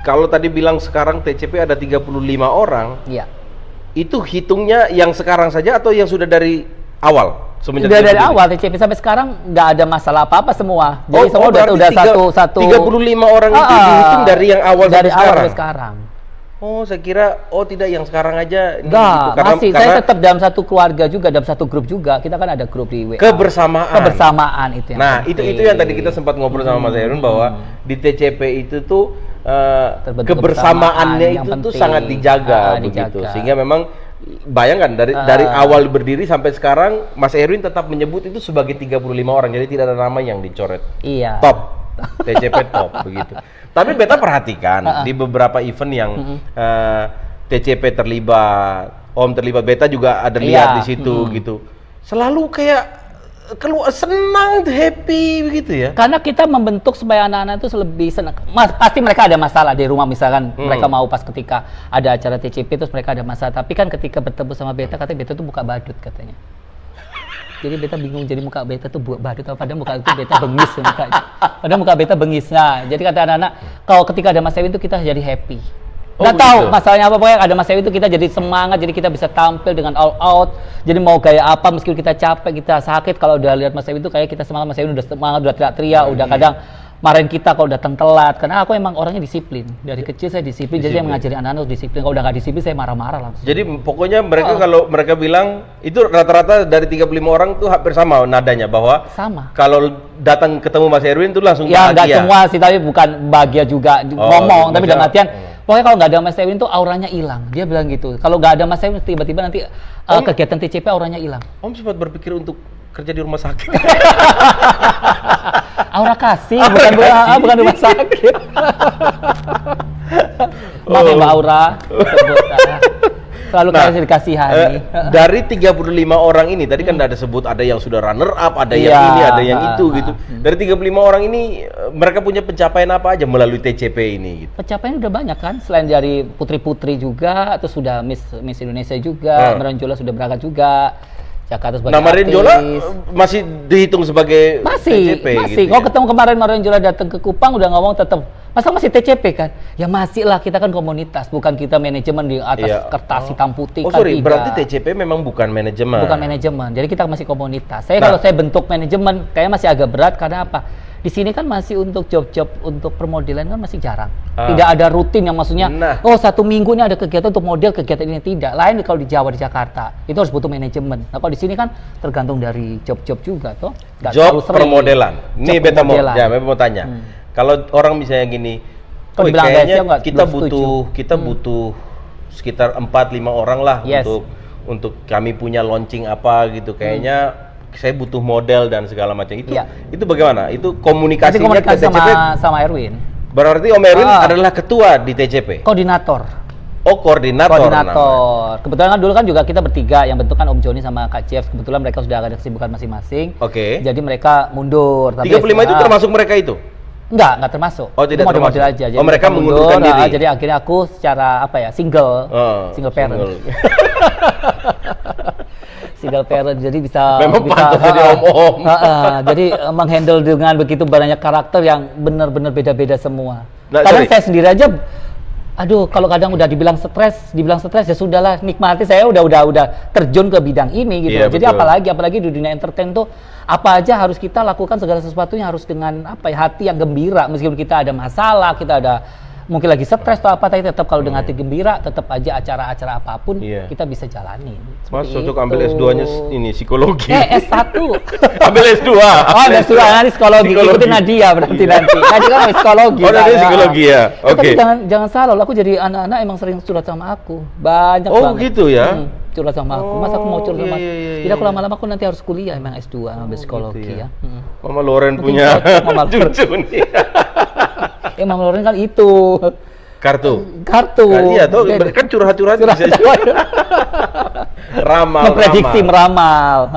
Speaker 1: kalau tadi bilang sekarang TCP ada 35 orang,
Speaker 2: Iya.
Speaker 1: itu hitungnya yang sekarang saja atau yang sudah dari awal?
Speaker 2: Udah dari awal TCP sampai sekarang nggak ada masalah apa-apa semua. Jadi semua udah satu
Speaker 1: 35 orang itu dihitung dari yang awal
Speaker 2: dari
Speaker 1: sampai
Speaker 2: awal sampai sekarang.
Speaker 1: Oh, saya kira tidak yang sekarang aja.
Speaker 2: Enggak,
Speaker 1: gitu.
Speaker 2: masih saya tetap dalam satu keluarga juga, dalam satu grup juga. Kita kan ada grup di WA. Kebersamaan itu yang
Speaker 1: Nah,
Speaker 2: penting.
Speaker 1: itu yang tadi kita sempat ngobrol sama Mas Erwin bahwa di TCP itu tuh kebersamaannya itu tuh sangat dijaga begitu. Sehingga memang bayangkan dari awal berdiri sampai sekarang Mas Erwin tetap menyebut itu sebagai 35 orang. Jadi tidak ada nama yang dicoret.
Speaker 2: Iya.
Speaker 1: Top. TCP top begitu. Tapi beta perhatikan di beberapa event yang TCP terlibat, Om terlibat, beta juga ada lihat di situ gitu. Selalu kayak keluar senang, happy begitu ya.
Speaker 2: Karena kita membentuk supaya anak-anak itu lebih senang. Pasti mereka ada masalah di rumah misalkan mereka mau pas ketika ada acara TCP terus mereka ada masalah. Tapi kan ketika bertemu sama beta katanya beta tuh buka badut katanya. Jadi beta bingung, jadi muka beta tuh badut apa, padahal muka itu beta bengis mukanya. Padahal muka beta bengis. Nah, jadi kata anak-anak, kalau ketika ada Mas Erwin itu kita jadi happy. Nggak tahu masalahnya apa, pokoknya ada Mas Erwin itu kita jadi semangat, jadi kita bisa tampil dengan all out. Jadi mau gaya apa, meskipun kita capek, kita sakit, kalau udah lihat Mas Erwin itu kayak kita semangat, Mas Erwin udah semangat, udah teriak-teriak, udah kadang marahin kita kalau datang telat. Karena aku emang orangnya disiplin. Dari kecil saya disiplin. Jadi yang mengajari anak-anak disiplin. Kalau udah nggak disiplin saya marah-marah langsung.
Speaker 1: Jadi pokoknya mereka kalau mereka bilang itu rata-rata dari 35 orang tuh hampir sama nadanya bahwa
Speaker 2: sama.
Speaker 1: Kalau datang ketemu Mas Erwin tuh langsung
Speaker 2: ya,
Speaker 1: bahagia.
Speaker 2: Nggak semua sih, tapi bukan bahagia juga ngomong, tapi dalam artian pokoknya kalau nggak ada Mas Erwin tuh auranya hilang. Dia bilang gitu. Kalau nggak ada Mas Erwin tiba-tiba nanti kegiatan TCP auranya hilang.
Speaker 1: Om sempat berpikir untuk kerja di rumah sakit.
Speaker 2: Aura kasih, bukan rumah sakit. Maaf ya Mbak Aura. Selalu kasih kasihani.
Speaker 1: Dari 35 orang ini tadi kan ada sebut ada yang sudah runner up, ada yang ini, ada yang itu gitu. Dari 35 orang ini mereka punya pencapaian apa aja melalui TCP ini gitu.
Speaker 2: Pencapaian udah banyak kan, selain dari putri-putri juga, atau sudah Miss Indonesia juga, Meronjola sudah berangkat juga. Jakarta sebagai
Speaker 1: Meronjola masih dihitung sebagai TCP
Speaker 2: masih.
Speaker 1: gitu.
Speaker 2: Kalau ketemu kemarin Meronjola datang ke Kupang udah ngomong tetap masa masih TCP kan? Ya masih lah, kita kan komunitas, bukan kita manajemen di atas kertas hitam putih kan.
Speaker 1: Sorry, berarti TCP memang bukan manajemen.
Speaker 2: Bukan manajemen. Jadi kita masih komunitas. Kalau saya bentuk manajemen kayaknya masih agak berat karena apa? Di sini kan masih untuk job-job untuk permodelan kan masih jarang. Tidak ada rutin yang maksudnya, satu minggu ini ada kegiatan untuk model, kegiatan ini tidak. Lain kalau di Jawa, di Jakarta, itu harus butuh manajemen. Nah kalau di sini kan tergantung dari job-job juga toh.
Speaker 1: Job permodelan. Ini beta mau tanya. Kalau orang misalnya gini, kayaknya kita butuh sekitar 4-5 orang lah untuk kami punya launching apa gitu. Kayaknya saya butuh model dan segala macam itu. Itu bagaimana? Itu komunikasinya ke TCP
Speaker 2: sama Erwin.
Speaker 1: Berarti Om Erwin adalah ketua di TCP.
Speaker 2: Koordinator.
Speaker 1: Oh, koordinator.
Speaker 2: Kebetulan kan dulu kan juga kita bertiga yang bentuk kan Om Joni sama Kak Jeff. Kebetulan mereka sudah ada kesibukan masing-masing. Jadi mereka mundur.
Speaker 1: 35 itu termasuk mereka itu?
Speaker 2: Enggak termasuk.
Speaker 1: Oh, tidak termasuk.
Speaker 2: Aja. Jadi
Speaker 1: mereka mengundurkan diri.
Speaker 2: Jadi akhirnya aku secara single parent. Single parent, jadi bisa
Speaker 1: jadi om-om.
Speaker 2: Jadi menghandle dengan begitu banyak karakter yang benar-benar beda-beda semua.
Speaker 1: Kadang
Speaker 2: saya sendiri aja, kalau kadang udah dibilang stres ya sudahlah, nikmati, saya udah terjun ke bidang ini gitu. Jadi apalagi di dunia entertain tuh apa aja harus kita lakukan, segala sesuatunya harus dengan hati yang gembira, meskipun kita ada masalah, kita ada mungkin lagi stres atau apa, tapi tetap kalau dengan hati gembira, tetap aja acara-acara apapun kita bisa jalanin.
Speaker 1: Mas cocok ambil S2-nya ini psikologi.
Speaker 2: S1.
Speaker 1: Ambil S2.
Speaker 2: Oh, S2 nanti psikologi. Ikutin Nadia berarti nanti. Nadia kan psikologi.
Speaker 1: Oh, Nadia psikologi ya. Oke.
Speaker 2: Tapi jangan salah, aku jadi anak-anak emang sering curhat sama aku. Banyak banget.
Speaker 1: Oh, gitu ya.
Speaker 2: Curhat sama aku. Masa aku mau curhat sama aku. Jadi aku
Speaker 1: iya.
Speaker 2: lama-lama aku nanti harus kuliah emang S2 ambil psikologi
Speaker 1: gitu
Speaker 2: ya.
Speaker 1: Mama Loren
Speaker 2: Mungkin
Speaker 1: punya
Speaker 2: Mama Loren.
Speaker 1: cucu nih.
Speaker 2: Mama Loren kan itu.
Speaker 1: Kartu.
Speaker 2: Iya
Speaker 1: tuh kan curhat-curhat bisa.
Speaker 2: Memprediksi, meramal.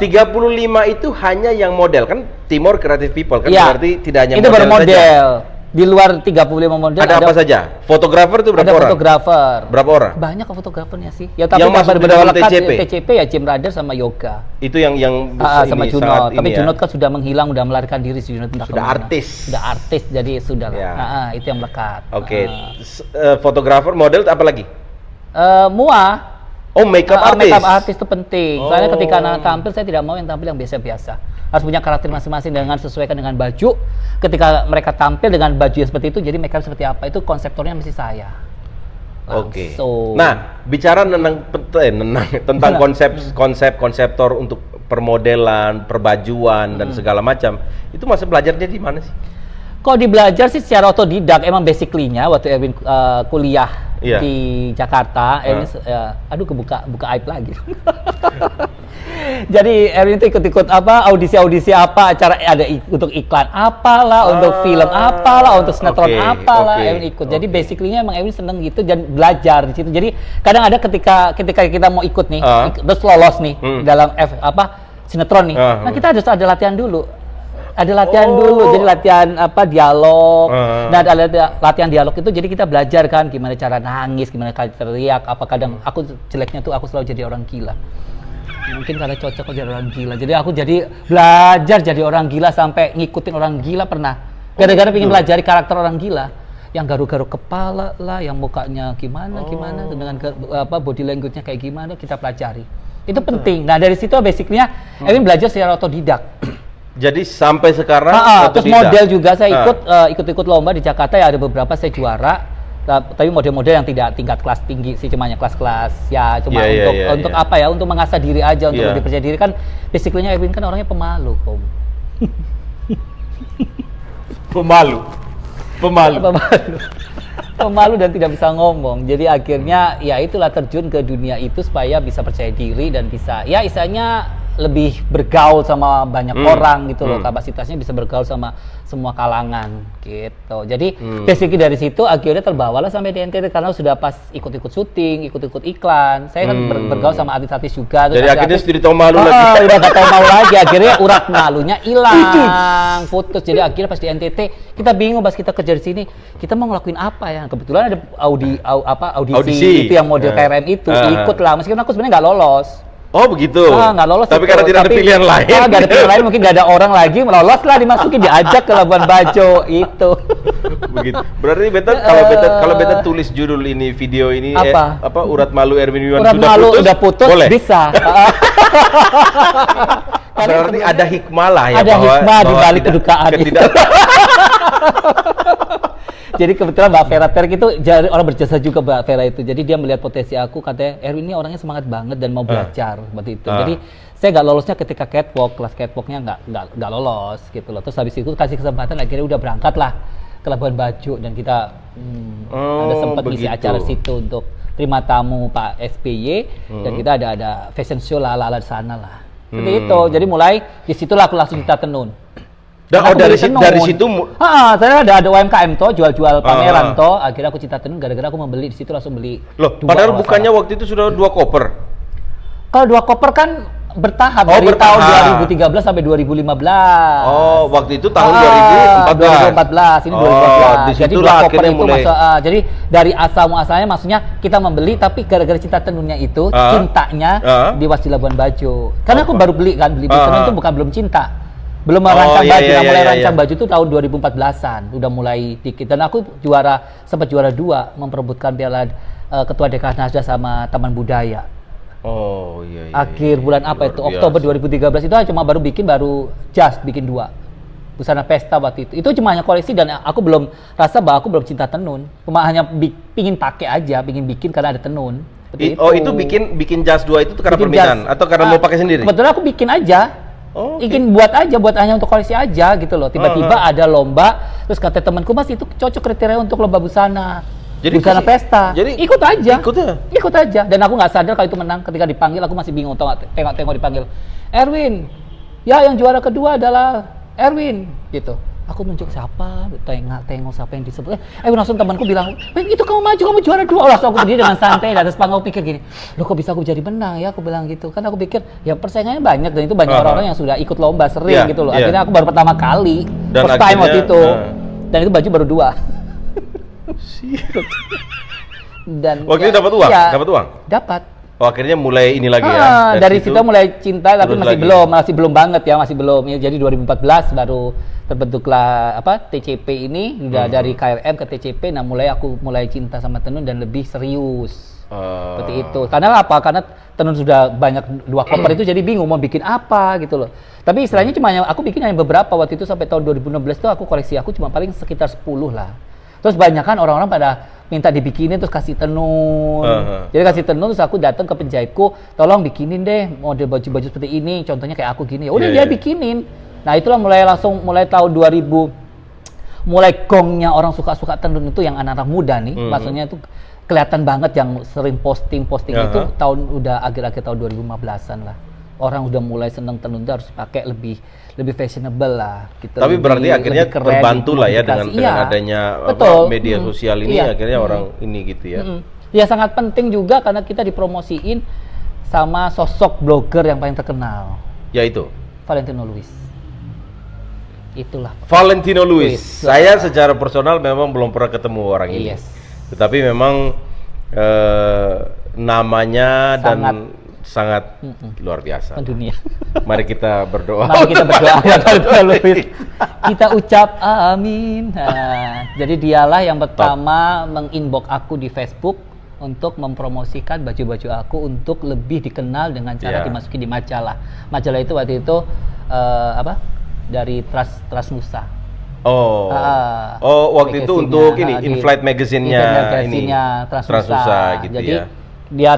Speaker 1: 35 itu hanya yang model kan Timor Creative People kan
Speaker 2: ya,
Speaker 1: berarti tidak hanya
Speaker 2: itu
Speaker 1: model
Speaker 2: baru model.
Speaker 1: saja.
Speaker 2: Di luar 35 model
Speaker 1: ada apa saja? Fotografer tuh berapa
Speaker 2: ada
Speaker 1: orang?
Speaker 2: fotografer.
Speaker 1: Berapa orang?
Speaker 2: Banyak fotografernya sih. Ya tapi
Speaker 1: yang masuk di dalam
Speaker 2: TCP ya Jim Radar sama Yoga.
Speaker 1: Itu yang
Speaker 2: sama
Speaker 1: ini,
Speaker 2: Junot. Tapi
Speaker 1: ya.
Speaker 2: Junot kan sudah menghilang, sudah melarikan diri si Junot.
Speaker 1: Sudah artis.
Speaker 2: Sudah artis jadi sudah
Speaker 1: ya.
Speaker 2: itu yang melekat.
Speaker 1: Oke. Fotografer, model apa lagi?
Speaker 2: Mua.
Speaker 1: Oh, makeup artist.
Speaker 2: Makeup artist itu penting. Soalnya ketika anak tampil, saya tidak mau yang tampil yang biasa-biasa. Harus punya karakter masing-masing dengan sesuaikan dengan baju. Ketika mereka tampil dengan baju yang seperti itu, jadi makeup seperti apa, itu konseptornya mesti saya.
Speaker 1: Oke. Nah, bicara tentang konseptor untuk permodelan, perbajuan dan segala macam, itu masa belajarnya di mana sih?
Speaker 2: Kalau di belajar sih secara otodidak, emang basically-nya waktu Erwin kuliah di Jakarta, Erwin aduh buka aib lagi. Jadi Erwin itu ikut-ikut audisi apa, acara ada untuk iklan apalah, untuk film apalah, untuk sinetron apalah, Erwin ikut. Jadi basically-nya emang Erwin seneng gitu dan belajar di situ. Jadi kadang ada ketika kita mau ikut nih, terus lolos nih dalam sinetron nih. Nah, kita harus ada latihan dulu. Ada latihan dulu, jadi latihan dialog. Nah, ada latihan dialog itu jadi kita belajar kan gimana cara nangis, gimana cara teriak, apa kadang aku jeleknya tuh aku selalu jadi orang gila. Mungkin karena cocok jadi orang gila. Jadi aku jadi belajar jadi orang gila sampai ngikutin orang gila pernah. Gara-gara pengen pelajari karakter orang gila. Yang garuk-garuk kepala lah, yang mukanya gimana dengan body language-nya kayak gimana kita pelajari. Itu penting. Nah, dari situ basically-nya Erwin belajar secara otodidak.
Speaker 1: Jadi sampai sekarang
Speaker 2: terus model juga saya ikut lomba di Jakarta ya, ada beberapa saya juara, tapi model-model yang tidak tingkat kelas tinggi sih, cuma kelas-kelas ya cuma untuk apa ya, untuk mengasah diri aja, untuk lebih percaya diri kan. Basically-nya Erwin kan orangnya pemalu, pemalu dan tidak bisa ngomong. Jadi akhirnya ya itulah terjun ke dunia itu supaya bisa percaya diri dan bisa ya istilahnya lebih bergaul sama banyak orang gitu loh, kapasitasnya bisa bergaul sama semua kalangan gitu. Jadi basically dari situ akhirnya terbawalah sampai di NTT karena sudah pas ikut-ikut syuting, ikut-ikut iklan. Saya kan bergaul sama artis-artis juga.
Speaker 1: Jadi akhirnya sudah tahu malu lagi.
Speaker 2: Udah gak tahu malu lagi, akhirnya urat malunya hilang, putus. Jadi akhirnya pas di NTT kita bingung pas kita kerja di sini, kita mau ngelakuin apa ya? Kebetulan ada audisi itu yang model KRM itu, ikut lah. Meskipun aku sebenarnya nggak lolos.
Speaker 1: Oh begitu.
Speaker 2: Nggak lolos.
Speaker 1: Tapi karena tidak ada pilihan lain.
Speaker 2: Nggak ada pilihan lain, mungkin nggak ada orang lagi, lolos lah, dimasukin, diajak ke Labuan Bajo itu.
Speaker 1: Begitu. Berarti kalau beta tulis judul ini, video ini urat malu Erwin Yuan
Speaker 2: sudah putus, boleh? Bisa.
Speaker 1: Berarti ada hikmah lah ya.
Speaker 2: Ada hikmah di balik kedukaan. Jadi kebetulan Mbak Vera Terk itu orang berjasa juga, Mbak Vera itu. Jadi dia melihat potensi aku, katanya Erwin ini orangnya semangat banget dan mau belajar seperti itu. Jadi saya nggak lolosnya ketika catwalk, kelas catwalknya nggak lolos gitu loh. Terus habis itu kasih kesempatan, akhirnya udah berangkat lah ke Labuan Bajo dan kita ada sempat ngisi acara situ untuk terima tamu Pak SBY dan kita ada fashion show lah di sana lah. Seperti itu. Jadi mulai di situlah aku langsung cita tenun.
Speaker 1: Dan dari situ
Speaker 2: saya ada UMKM toh, jual-jual pameran toh. Akhirnya aku cita tenun, gara-gara aku membeli di situ langsung beli.
Speaker 1: Loh, padahal bukannya waktu itu sudah 2 koper.
Speaker 2: Kalau 2 koper kan bertahap dari tahun 2013 sampai 2015.
Speaker 1: Oh, waktu itu tahun
Speaker 2: 2014. Ini 2014. Jadi 2 koper itu jadi dari asal muasalnya maksudnya kita membeli, tapi gara-gara cinta tenunnya itu, cintanya di Labuan Bajo. Karena aku baru beli tenun itu belum cinta. Belum merancang baju, mulai rancang baju itu tahun 2014-an, udah mulai dikit. Dan aku sempat juara 2, memperebutkan piala Ketua Dekranasda sama Taman Budaya.
Speaker 1: Oh iya.
Speaker 2: Akhir bulan apa itu? Oktober 2013 itu cuma baru bikin 2. busana pesta waktu itu. Itu cuma hanya koleksi dan aku belum rasa bahwa aku belum cinta tenun. Cuma hanya pingin pakai aja, pingin bikin karena ada tenun.
Speaker 1: Oh itu bikin jas 2 itu tuh karena
Speaker 2: Bikin
Speaker 1: permintaan
Speaker 2: jas.
Speaker 1: atau karena mau pakai sendiri?
Speaker 2: Kebetulan aku bikin aja.
Speaker 1: Oh,
Speaker 2: Ingin buat aja, buat hanya untuk koleksi aja gitu loh. Tiba-tiba ada lomba, terus kata temanku, Mas itu cocok kriteria untuk lomba busana.
Speaker 1: Jadi
Speaker 2: Busana pesta.
Speaker 1: jadi
Speaker 2: ikut aja.
Speaker 1: Ikut
Speaker 2: aja. Dan aku nggak sadar kalau itu menang. Ketika dipanggil aku masih bingung, tengok-tengok dipanggil. Erwin. Ya yang juara kedua adalah Erwin gitu. Aku nunjuk siapa, tengok siapa yang disebut. Langsung temanku bilang, itu kamu maju, kamu juara 2. Langsung aku berdiri dengan santai di atas panggung, pikir gini, loh kok bisa aku jadi menang ya, aku bilang gitu. Kan aku pikir, ya persaingannya banyak, dan itu banyak orang-orang yang sudah ikut lomba sering gitu loh. Akhirnya aku baru pertama kali,
Speaker 1: dan
Speaker 2: first time waktu itu. Dan itu baju baru 2. Dan
Speaker 1: waktu itu dapat uang?
Speaker 2: Ya,
Speaker 1: dapat uang?
Speaker 2: Dapat.
Speaker 1: Oh akhirnya mulai ini lagi ya?
Speaker 2: Dari situ mulai cinta, tapi masih
Speaker 1: lagi.
Speaker 2: belum banget ya, masih belum. Ya, jadi 2014 baru terbentuklah TCP ini, udah dari KRM ke TCP. Nah aku mulai cinta sama tenun dan lebih serius. Seperti itu. Karena apa? Karena tenun sudah banyak 2 koper itu, jadi bingung mau bikin apa gitu loh. Tapi istilahnya cuma aku bikin hanya beberapa waktu itu, sampai tahun 2016 tuh aku koleksi aku cuma paling sekitar 10 lah. Terus banyak kan orang-orang pada minta dibikinin terus kasih tenun. Jadi kasih tenun, terus aku datang ke penjahitku, tolong bikinin deh model baju-baju seperti ini, contohnya kayak aku gini. Udah dia bikinin. Nah itulah mulai tahun 2000, mulai gongnya orang suka-suka tenun itu yang anak-anak muda nih. Maksudnya itu kelihatan banget yang sering posting itu udah akhir-akhir tahun 2015-an lah. Orang udah mulai seneng tenun itu harus pakai lebih fashionable lah gitu.
Speaker 1: Tapi berarti akhirnya terbantu lah ya dengan adanya media sosial ini, akhirnya orang ini gitu ya.
Speaker 2: Ya sangat penting juga karena kita dipromosiin sama sosok blogger yang paling terkenal.
Speaker 1: Yaitu
Speaker 2: Valentino Luis. Itulah
Speaker 1: Valentino Luis. Saya secara personal memang belum pernah ketemu orang ini. Tetapi memang namanya sangat luar biasa.
Speaker 2: Dunia.
Speaker 1: Mari kita berdoa.
Speaker 2: Kita ucap amin. Nah, jadi dialah yang pertama menginbox aku di Facebook untuk mempromosikan baju-baju aku untuk lebih dikenal dengan cara dimasuki di majalah. Majalah itu waktu itu dari Transnusa.
Speaker 1: Waktu itu untuk In-Flight Magazine-nya Transnusa gitu. Jadi
Speaker 2: dia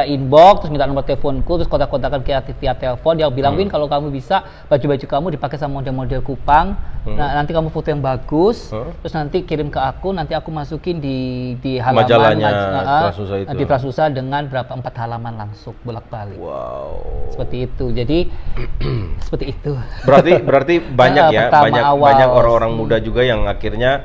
Speaker 2: inbox, terus minta nomor teleponku, terus kontak-kontakan via telepon. Dia bilang, Win, kalau kamu bisa baju-baju kamu dipakai sama model-model Kupang, nah nanti kamu foto yang bagus, terus nanti kirim ke aku, nanti aku masukin di halaman
Speaker 1: majalahnya Transnusa itu.
Speaker 2: Di Transnusa dengan 4 halaman langsung bolak-balik.
Speaker 1: Wow.
Speaker 2: Seperti itu. Jadi seperti itu.
Speaker 1: Berarti banyak banyak orang-orang muda juga yang akhirnya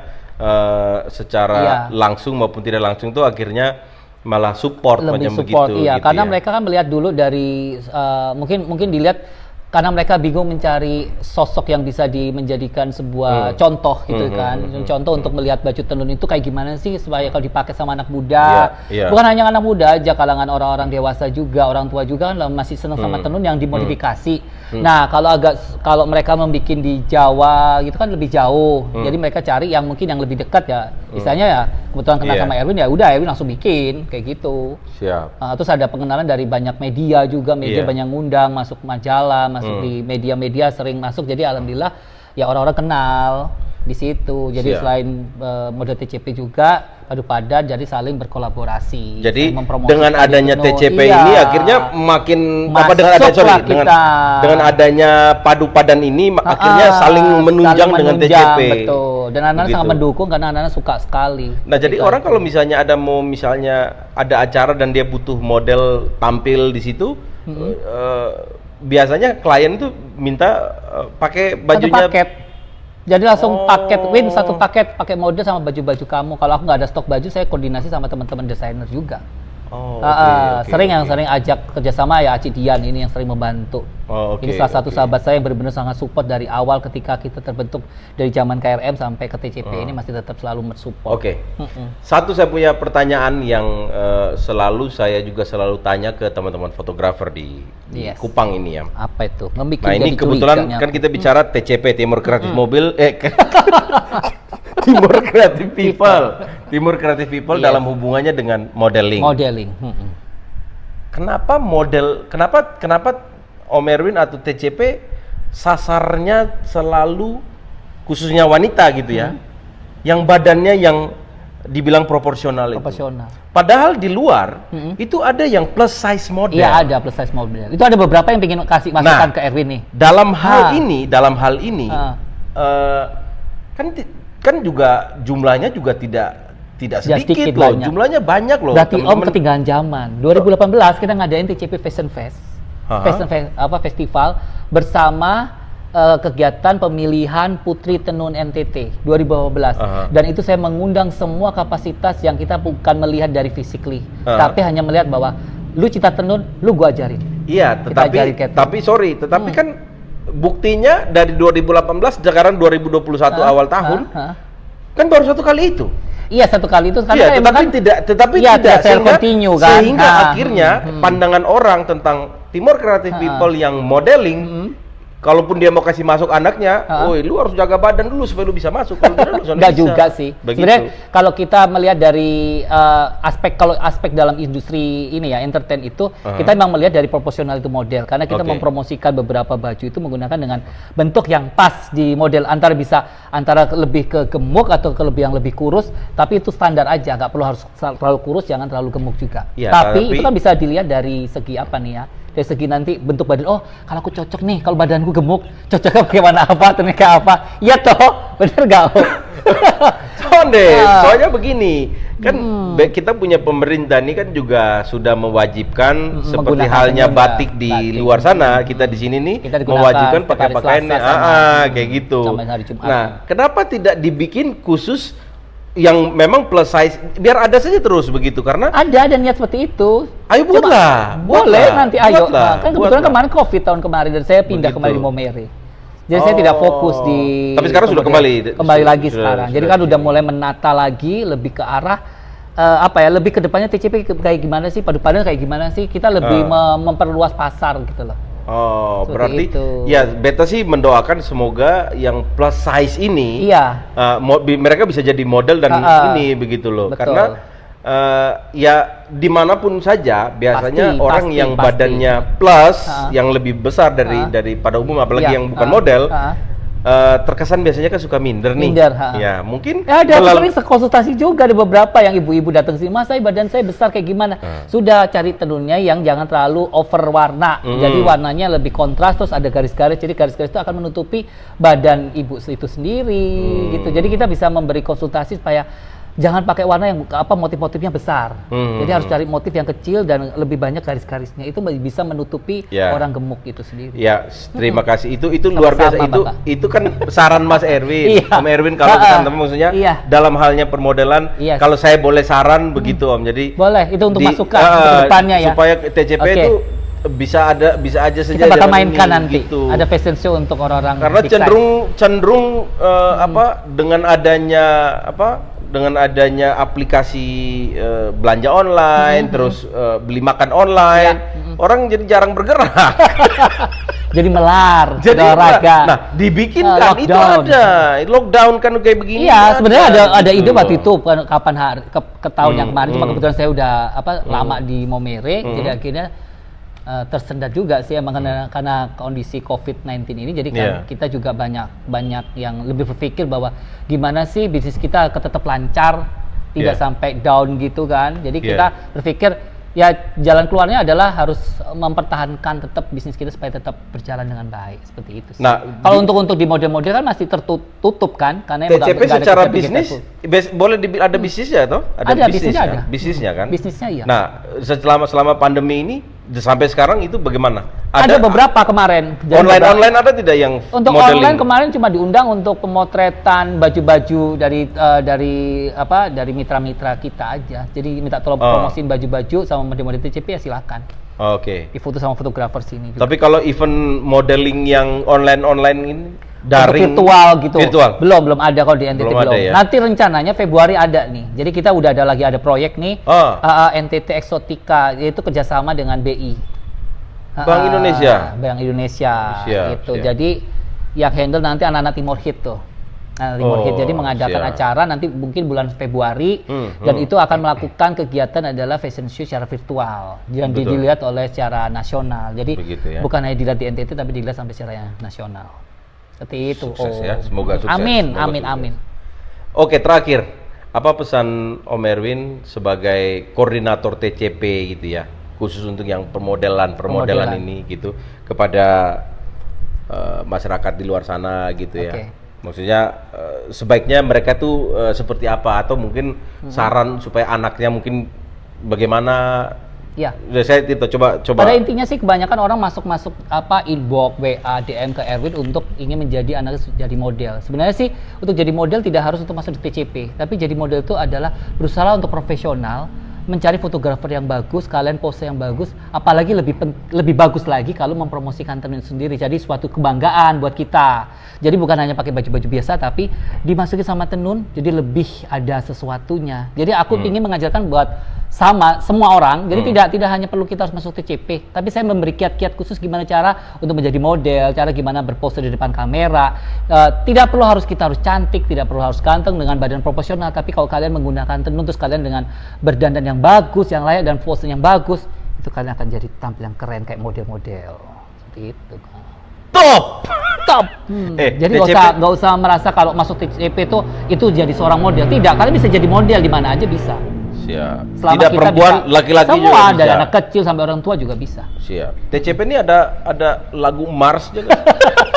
Speaker 1: secara langsung maupun tidak langsung tuh akhirnya malah support
Speaker 2: lebih
Speaker 1: macam
Speaker 2: support,
Speaker 1: begitu.
Speaker 2: iya.
Speaker 1: Gitu
Speaker 2: karena mereka kan melihat dulu dari mungkin dilihat karena mereka bingung mencari sosok yang bisa menjadikan sebuah contoh gitu kan. Contoh untuk melihat baju tenun itu kayak gimana sih supaya kalau dipakai sama anak muda. Bukan hanya anak muda aja, kalangan orang-orang dewasa juga, orang tua juga kan masih senang sama tenun yang dimodifikasi. Nah, kalau mereka membuat di Jawa gitu kan lebih jauh. Jadi mereka cari yang mungkin yang lebih dekat ya. Misalnya ya kebetulan kenal sama Erwin, ya udah Erwin langsung bikin kayak gitu.
Speaker 1: Siap.
Speaker 2: Terus ada pengenalan dari banyak media juga, banyak ngundang, masuk majalah, masuk di media-media sering masuk. Jadi alhamdulillah ya orang-orang kenal di situ. Jadi selain model TCP juga padu padan, jadi saling berkolaborasi.
Speaker 1: Jadi dengan adanya TCP ini akhirnya makin dengan adanya padu padan ini akhirnya saling menunjang dengan TCP.
Speaker 2: Betul. Dan anak-anak sangat mendukung karena anak-anak suka sekali.
Speaker 1: Nah, jadi orang kalau misalnya ada acara dan dia butuh model tampil di situ, biasanya klien tuh minta pakai bajunya.
Speaker 2: Satu paket. Jadi langsung paket, Win satu paket, pakai model sama baju-baju kamu. Kalau aku nggak ada stok baju, saya koordinasi sama teman-teman desainer juga. Sering ajak kerjasama ya Aci Dian ini yang sering membantu. Ini salah satu sahabat saya yang benar-benar sangat support dari awal ketika kita terbentuk dari zaman KRM sampai ke TCP ini masih tetap selalu mensupport. Satu saya punya pertanyaan yang selalu tanya ke teman-teman fotografer di Kupang ini ya. Apa itu?
Speaker 1: Nah ini kebetulan kan kita bicara TCP, Timur Kreatif Timur Creative People dalam hubungannya dengan modeling. Kenapa Om Erwin atau TCP sasarnya selalu khususnya wanita gitu ya, yang badannya yang dibilang proporsional itu.
Speaker 2: Proporsional.
Speaker 1: Padahal di luar itu ada yang plus size model.
Speaker 2: Iya, ada plus size model. Itu ada beberapa yang pengen kasih masukan ke Erwin nih.
Speaker 1: Dalam hal ini kan juga jumlahnya juga tidak sedikit loh.
Speaker 2: Banyak.
Speaker 1: Jumlahnya banyak loh.
Speaker 2: Berarti Om ketinggalan zaman. 2018 kita ngadain TCP Fashion Fest. Festival bersama kegiatan pemilihan Putri Tenun NTT 2015. Dan itu saya mengundang semua kapasitas yang kita bukan melihat dari physically, tapi hanya melihat bahwa lu cita tenun, lu gua ajarin.
Speaker 1: Iya, tetapi kan buktinya dari 2018 sekarang 2021 awal tahun kan baru satu kali itu.
Speaker 2: Iya, satu kali itu
Speaker 1: karena tetapi tidak sehingga akhirnya pandangan orang tentang Timor Creative People yang modeling, kalaupun dia mau kasih masuk anaknya, woi lu harus jaga badan dulu supaya lu bisa masuk. Kalau tidak lu
Speaker 2: nggak juga sih. Sebenarnya kalau kita melihat dari aspek dalam industri ini ya, entertain itu, kita memang melihat dari proporsional itu model, karena kita mempromosikan beberapa baju itu menggunakan dengan bentuk yang pas di model, antara lebih ke gemuk atau ke yang lebih kurus, tapi itu standar aja, nggak perlu harus terlalu kurus, jangan terlalu gemuk juga. Ya, tapi itu kan bisa dilihat dari segi apa nih ya? Dari segi nanti bentuk badan, oh kalau aku cocok nih, kalau badanku gemuk, cocoknya bagaimana apa, tekniknya apa? Iya toh, bener gak?
Speaker 1: Soalnya begini, kan kita punya pemerintah ini kan juga sudah mewajibkan seperti halnya batik di luar sana, kita di sini nih mewajibkan pakai pakaian kayak gitu. Nah, kenapa tidak dibikin khusus yang memang plus size, biar ada saja terus begitu, karena
Speaker 2: ada niat seperti itu.
Speaker 1: Ayo buatlah,
Speaker 2: boleh nanti ayo. Kan kebetulan kemarin COVID tahun kemarin dan saya pindah kembali di Momere. Jadi saya tidak fokus di.
Speaker 1: Tapi sekarang sudah kembali
Speaker 2: lagi sekarang. Jadi kan udah mulai menata lagi, lebih ke arah lebih ke depannya TCP kayak gimana sih, padu-paduan kayak gimana sih, kita lebih memperluas pasar gitu loh.
Speaker 1: Oh, berarti ya beta sih mendoakan semoga yang plus size ini mereka bisa jadi model dan ini begitu loh. Betul. Karena ya dimanapun saja biasanya orang yang badannya plus yang lebih besar daripada umum, apalagi yang bukan model, terkesan biasanya kan suka minder nih. Ya, mungkin
Speaker 2: ada sering konsultasi juga, ada beberapa yang ibu-ibu datang sini, "Mas, badan saya besar kayak gimana?" Sudah cari tenunnya yang jangan terlalu over warna. Jadi warnanya lebih kontras, terus ada garis-garis. Jadi garis-garis itu akan menutupi badan ibu itu sendiri gitu. Jadi kita bisa memberi konsultasi supaya jangan pakai warna yang motif-motifnya besar. Jadi harus cari motif yang kecil dan lebih banyak garis-garisnya. Itu bisa menutupi orang gemuk itu sendiri.
Speaker 1: Ya, terima kasih. Itu luar biasa. Itu kan saran Mas Erwin. Om Erwin kalau teman-teman maksudnya dalam halnya permodelan, kalau saya boleh saran begitu Om. Jadi
Speaker 2: boleh, itu untuk masukan untuk depannya ya.
Speaker 1: Supaya TCP itu bisa aja saja.
Speaker 2: Kita bakal mainkan nanti. Gitu. Ada fashion show untuk orang-orang.
Speaker 1: Karena cenderung dengan adanya aplikasi belanja online, terus beli makan online, orang jadi jarang bergerak.
Speaker 2: Jadi melar, jadi olahraga.
Speaker 1: Nah, dibikin kan itu ada lockdown kan kayak begini.
Speaker 2: Iya, sebenarnya ada ide waktu itu kapan ke tahun yang kemarin, cuma kebetulan saya udah lama di Momere, jadi akhirnya tersendat juga sih emang karena kondisi COVID-19 ini. Jadi kan kita juga banyak yang lebih berpikir bahwa gimana sih bisnis kita tetap lancar, tidak sampai down gitu kan. Jadi kita berpikir ya jalan keluarnya adalah harus mempertahankan tetap bisnis kita supaya tetap berjalan dengan baik, seperti itu sih. Nah, kalau untuk di model-model kan masih tertutup kan, karena
Speaker 1: TCP secara bisnis boleh ada bisnisnya atau
Speaker 2: ada bisnisnya,
Speaker 1: bisnisnya kan?
Speaker 2: Bisnisnya iya.
Speaker 1: Nah, selama pandemi ini sampai sekarang itu bagaimana?
Speaker 2: Ada beberapa kemarin.
Speaker 1: Online ada tidak yang
Speaker 2: untuk modeling? Online kemarin cuma diundang untuk pemotretan baju-baju dari mitra-mitra kita aja. Jadi minta tolong promosiin baju-baju sama model-model TCP ya silakan.
Speaker 1: Oke.
Speaker 2: Difoto sama fotografer sini juga.
Speaker 1: Tapi kalau event modeling yang online ini daring
Speaker 2: virtual gitu.
Speaker 1: Virtual.
Speaker 2: Belum ada kalau di NTT belum.
Speaker 1: Ya?
Speaker 2: Nanti rencananya Februari ada nih. Jadi kita udah ada proyek nih. NTT Exotica, yaitu kerjasama dengan BI.
Speaker 1: Bank Indonesia.
Speaker 2: Bank Indonesia gitu. Jadi yang handle nanti anak-anak Timor Hit tuh. Timor Hit jadi mengadakan acara nanti mungkin bulan Februari dan itu akan melakukan kegiatan adalah fashion show secara virtual yang dilihat oleh secara nasional. Jadi bukan hanya dilihat di NTT tapi dilihat sampai secara nasional. Seperti itu.
Speaker 1: Sukses ya, semoga sukses.
Speaker 2: Amin,
Speaker 1: Semoga
Speaker 2: amin,
Speaker 1: sukses.
Speaker 2: amin.
Speaker 1: Oke, terakhir, apa pesan Om Erwin sebagai koordinator TCP gitu ya, khusus untuk yang permodelan ini gitu, kepada masyarakat di luar sana gitu ya.
Speaker 2: Oke.
Speaker 1: Maksudnya sebaiknya mereka tuh seperti apa, atau mungkin saran supaya anaknya mungkin bagaimana?
Speaker 2: Ya.
Speaker 1: Saya itu coba.
Speaker 2: Pada intinya sih kebanyakan orang masuk inbox, WA, DM ke Erwin untuk ingin menjadi anaknya jadi model. Sebenarnya sih untuk jadi model tidak harus untuk masuk di TCP, tapi jadi model itu adalah berusaha untuk profesional, mencari fotografer yang bagus, kalian pose yang bagus, apalagi lebih bagus lagi kalau mempromosikan tenun sendiri. Jadi suatu kebanggaan buat kita. Jadi bukan hanya pakai baju-baju biasa, tapi dimasukin sama tenun, jadi lebih ada sesuatunya. Jadi aku ingin mengajarkan buat semua orang. Jadi tidak hanya perlu kita harus masuk TCP, tapi saya memberi kiat-kiat khusus gimana cara untuk menjadi model, cara gimana berpose di depan kamera. Tidak perlu kita harus cantik, tidak perlu harus ganteng dengan badan proporsional, tapi kalau kalian menggunakan tenun terus kalian dengan berdandan yang bagus, yang layak dan pose yang bagus, itu kalian akan jadi tampil yang keren kayak model-model. Seperti itu.
Speaker 1: Top.
Speaker 2: Jadi nggak usah merasa kalau masuk TCP itu jadi seorang model. Tidak, kalian bisa jadi model di mana aja bisa.
Speaker 1: Siap.
Speaker 2: Selama
Speaker 1: Tidak
Speaker 2: kita
Speaker 1: perempuan,
Speaker 2: bisa,
Speaker 1: laki-laki juga
Speaker 2: semua,
Speaker 1: bisa.
Speaker 2: dari anak kecil sampai orang tua juga bisa.
Speaker 1: Siap. TCP ini ada lagu Mars juga.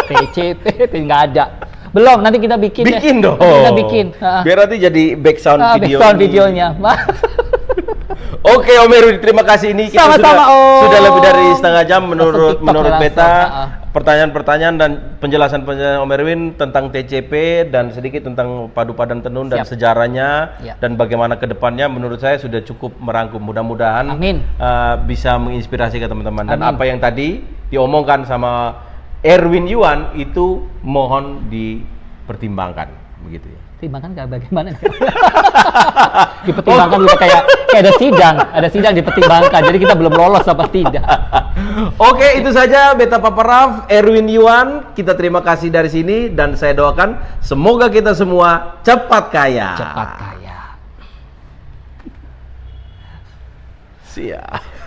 Speaker 2: TCP nggak ada. Belum, nanti kita bikin.
Speaker 1: Bikin dong.
Speaker 2: Kita bikin.
Speaker 1: Biar nanti jadi background video.
Speaker 2: Background videonya.
Speaker 1: Oke Om Erwin, terima kasih. Ini kita
Speaker 2: Sama-sama, Om.
Speaker 1: sudah lebih dari setengah jam menurut
Speaker 2: TikTok
Speaker 1: beta. Pertanyaan-pertanyaan dan penjelasan Om Erwin tentang TCP dan sedikit tentang padu padan tenun dan sejarahnya dan bagaimana kedepannya, menurut saya sudah cukup merangkum. Mudah-mudahan bisa menginspirasi ke teman-teman. Dan apa yang tadi diomongkan sama Erwin Yuan itu mohon dipertimbangkan, begitu ya.
Speaker 2: Pertimbangkan kayak bagaimana? Dipertimbangkan juga kayak ada sidang dipertimbangkan. Jadi kita belum lolos apa tidak.
Speaker 1: Oke, itu saja Beta Paparaf, Erwin Yuan. Kita terima kasih dari sini dan saya doakan semoga kita semua cepat kaya.
Speaker 2: Cepat kaya.
Speaker 1: Siap.